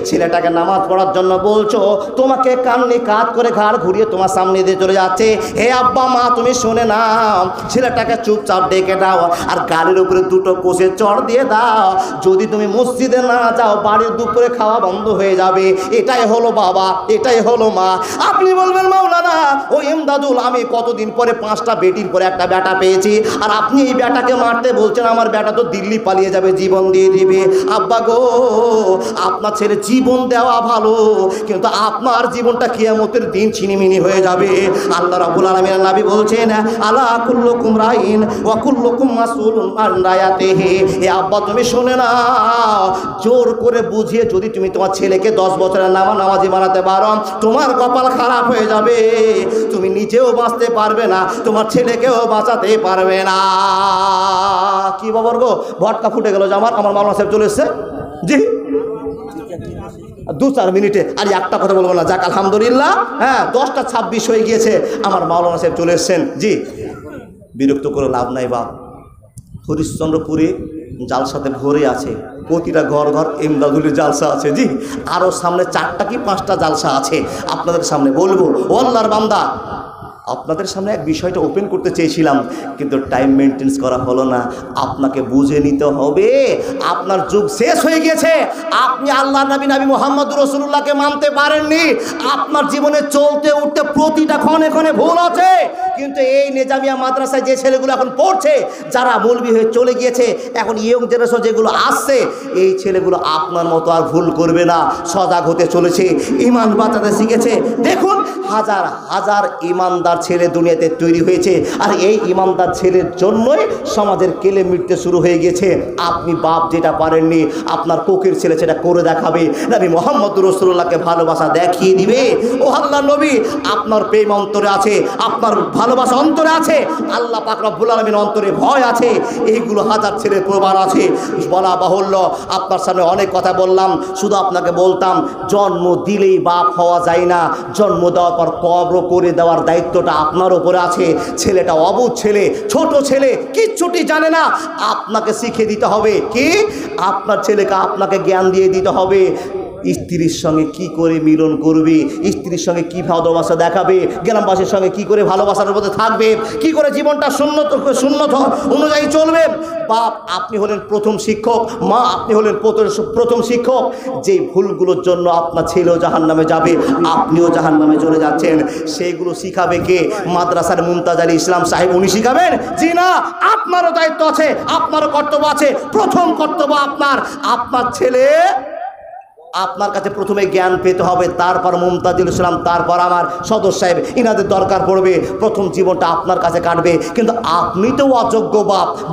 ছেলেটাকে নামাজ পড়ার জন্য বলছো, তোমাকে কান্নি কাত করে ঘাড় ঘুরিয়ে তোমার সামনে দিয়ে চলে যাচ্ছে, হে আব্বা মা তুমি শুনে নাও, ছেলেটাকে চুপচাপ ডেকে দাও আর গাড়ির উপরে দুটো কোষে চড় দিয়ে দাও। যদি তুমি মসজিদে না যাও, বাড়ির দুপুরে খাওয়া বন্ধ হয়ে যাবে। এটাই হলো বাবা, এটাই হলো মা। আপনি বলবেন মাওলানা ও ইমদাদুল, আমি কতদিন পরে 5টা বেটির পরে একটা বেটা পেয়েছি, আর আপনি এই বেটাকে মারতে বলছেন, আমার বেটা তো দিল্লি পালিয়ে যাবে, জীবন দিয়ে দিবে। আব্বা গো, আপনার ছেলে জীবন দেওয়া ভালো, কিন্তু আপনার জীবনটা কিয়ামতের দিন ছিনিমিনি হয়ে যাবে। আল্লাহ রাব্বুল আলামিনের নবী বলছেন, আলা কুল্লুকুম রাইন ওয়া কুল্লুকুম মাসউলুন আন রায়াতিহি। এ আব্বা তুমি শুনে না, জোর করে বুঝিয়ে যদি তুমি তোমার ছেলেকে 10 বছরের নামাজি বানাতে পারো, তোমার কপাল খারাপ হয়ে যাবে, তুমি নিজেও বাঁচতে পারবে না, তোমার ছেলেকেও বাঁচাতে পারবে না। কি বাবার গো, ভটকা ফুটে গেল যে আমার মাওলানা সাহেব চলে এসছে। জি 2-4 মিনিটে, আর একটা কথা বলবো না, যাক আলহামদুলিল্লাহ। হ্যাঁ 10টা 26 হয়ে গিয়েছে, আমার মাওলানা সাহেব চলে এসছেন। জি বিরক্ত করে লাভ নাই বাপ, হরিশ্চন্দ্রপুরে জালসাতে ভরে আছে, প্রতিটা ঘর ঘর ইমদাদুলের জালসা আছে। জি আরও সামনে 4টা কি 5টা জালসা আছে, আপনাদের সামনে বলবো। ও আল্লাহর বান্দা, আপনাদের সামনে এক বিষয়টা ওপেন করতে চেয়েছিলাম, কিন্তু টাইম মেনটেন্স করা হলো না। আপনাকে বুঝে নিতে হবে, আপনার যুগ শেষ হয়ে গেছে। আপনি আল্লাহ নবী মুহাম্মদুর রাসূলুল্লাহকে মানতে পারেননি। আপনার জীবনে চলতে উঠতে প্রতিটা ক্ষণে ক্ষণে ভুল আছে, কিন্তু এই নিজামিয়া মাদ্রাসায় যে ছেলেগুলো এখন পড়ছে, যারা মৌলবি হয়ে চলে গিয়েছে, এখন ইয়ং জেনারেশন যেগুলো আসছে, এই ছেলেগুলো আপনার মতো আর ভুল করবে না, সজাগ হতে চলেছে, ঈমান বাঁচাতে শিখেছে। দেখুন হাজার হাজার ঈমানদার ছেলে দুনিয়াতে তৈরি হয়েছে, আর এই ঈমানদার ছেলের জন্যই সমাজের কেলে মিটতে শুরু হয়ে গেছে। আপনি বাপ যেটা পারেননি, আপনার কোকের ছেলে সেটা করে দেখাবে, নবী মুহাম্মদুর রাসূলুল্লাহকে ভালোবাসা দেখিয়ে দিবে। ও আল্লাহ নবী, আপনার প্রেম অন্তরে আছে, আপনার ভালোবাসা অন্তরে আছে, আল্লাহ পাক রব্বুল আলামিন অন্তরে ভয় আছে। এইগুলো হাজার ছেলের প্রমাণ আছে। বলা বাহুল্য, আপনার সামনে অনেক কথা বললাম, শুধু আপনাকে বলতাম, জন্ম দিলেই বাপ হওয়া যায় না, জন্ম দেওয়ার পর কবর করে দেওয়ার দায়িত্বটা আপনার উপরে আছে। ছেলেটা অবুঝ ছেলে, ছোট ছেলে, কিচ্ছুটি জানে না, আপনাকে শিখিয়ে দিতে হবে। কি আপনার ছেলেকে আপনাকে জ্ঞান দিয়ে দিতে হবে, স্ত্রীর সঙ্গে কি করে মিলন করবে, স্ত্রীর সঙ্গে কি ভালোবাসা দেখাবে, গ্রামবাসীর সঙ্গে কি করে ভালোবাসার মধ্যে থাকবে, কি করে জীবনটা সুন্নত অনুযায়ী চলবে। বাপ আপনি হলেন প্রথম শিক্ষক, মা আপনি হলেন প্রথম শিক্ষক। যেই ভুলগুলোর জন্য আপনার ছেলেও জাহান্নামে যাবে, আপনিও জাহান্নামে চলে যাচ্ছেন, সেইগুলো শিখাবে কে? মাদ্রাসার মুমতাজ আলী ইসলাম সাহেব, উনি শিখাবেন? জি না, আপনারও দায়িত্ব আছে, আপনারও কর্তব্য আছে। প্রথম কর্তব্য আপনার ছেলে, আপনার কাছে প্রথমে জ্ঞান পেতে হবে, তারপর মুমতাজুল ইসলাম, তারপর আমার সদর সাহেব, ইনাদের দরকার পড়বে। প্রথম জীবনটা আপনার কাছে কাটবে, কিন্তু আপনি তো অযোগ্য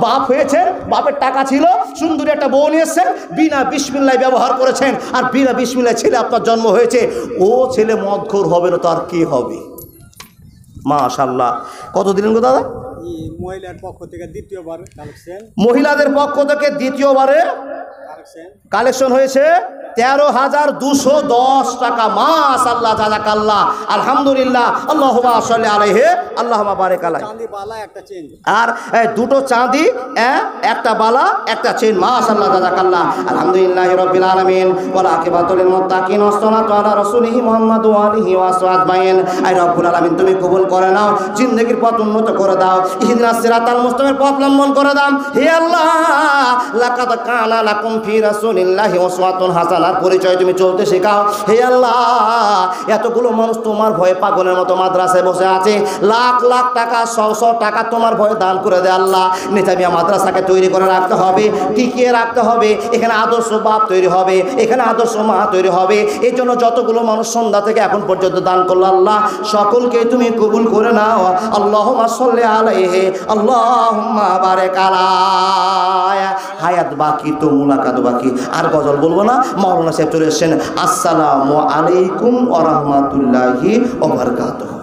বাপ হয়েছেন, বাপের টাকা ছিল, সুন্দর একটা বউ নিয়েছেন, বিনা বিসমিল্লাহ ব্যবহার করেছেন, আর বিনা বিসমিল্লাহ ছেলে আপনার জন্ম হয়েছে। ও ছেলে মদখোর হবে না তো আর কি হবে? মাশাআল্লাহ। কত দিলেন গো দাদা? মহিলাদের পক্ষ থেকে দ্বিতীয়বারে কালেকশন হয়েছে 13,210 টাকা। মাশাআল্লাহ, জাযাকাল্লাহ, আলহামদুলিল্লাহ, আল্লাহুম্মা সাল্লি আলাইহি, আল্লাহুম্মা বারিক আলাইহি। আর দুটো চাঁদি, একটা বালা, একটা চেন। মাশাআল্লাহ, জাযাকাল্লাহ, আলহামদুলিল্লাহি রাব্বিল আলামিন, ওয়াল আকিবাতুল লিল মুত্তাকিন, ওয়াসসালাতু আলা রাসূলিহি মুহাম্মাদ ওয়া আলিহি ওয়া সাহবিহি। আই রব্বুল আলামিন, তুমি কবুল করে নাও, জিন্দেগীর পথ উন্নত করে দাও, ইহদিনাস সিরাতাল মুস্তাকিমের পথ লম্বন করে দাও। হে আল্লাহ, লাকাদ কানা লাকুম ফি রাসূলিল্লাহি উসওয়াতুন হাসানাহ, পরিচয় তুমি চলতে শেখাও। হে আল্লাহ, এতগুলো মানুষ তোমার ভয়ে পাগলের মতো মাদ্রাসায় বসে আছে, লাখ লাখ টাকা, 100 টাকা তোমার ভয়ে দান করে দে আল্লাহ। নিজামিয়া মাদ্রাসাকে তৈরি করে রাখতে হবে, টিকিয়ে রাখতে হবে। এখানে আদর্শ বাপ তৈরি হবে, এখানে আদর্শ মা তৈরি হবে। এই জন্য যতগুলো মানুষ সন্ধ্যা থেকে এখন পর্যন্ত দান করলো, আল্লাহ সকলকে তুমি কবুল করে নাও। আল্লাহুম্মা সাল্লি আলাইহি, আল্লাহুম্মা বারিক আলাইহি। হায়াত বাকি তো মুলাকাত বাকি, আর গজল বলবো না। মাওলানা সাহেব চলে এসেছেন। আসসালামু আলাইকুম ওয়া রাহমাতুল্লাহি ওয়া বারাকাতুহু।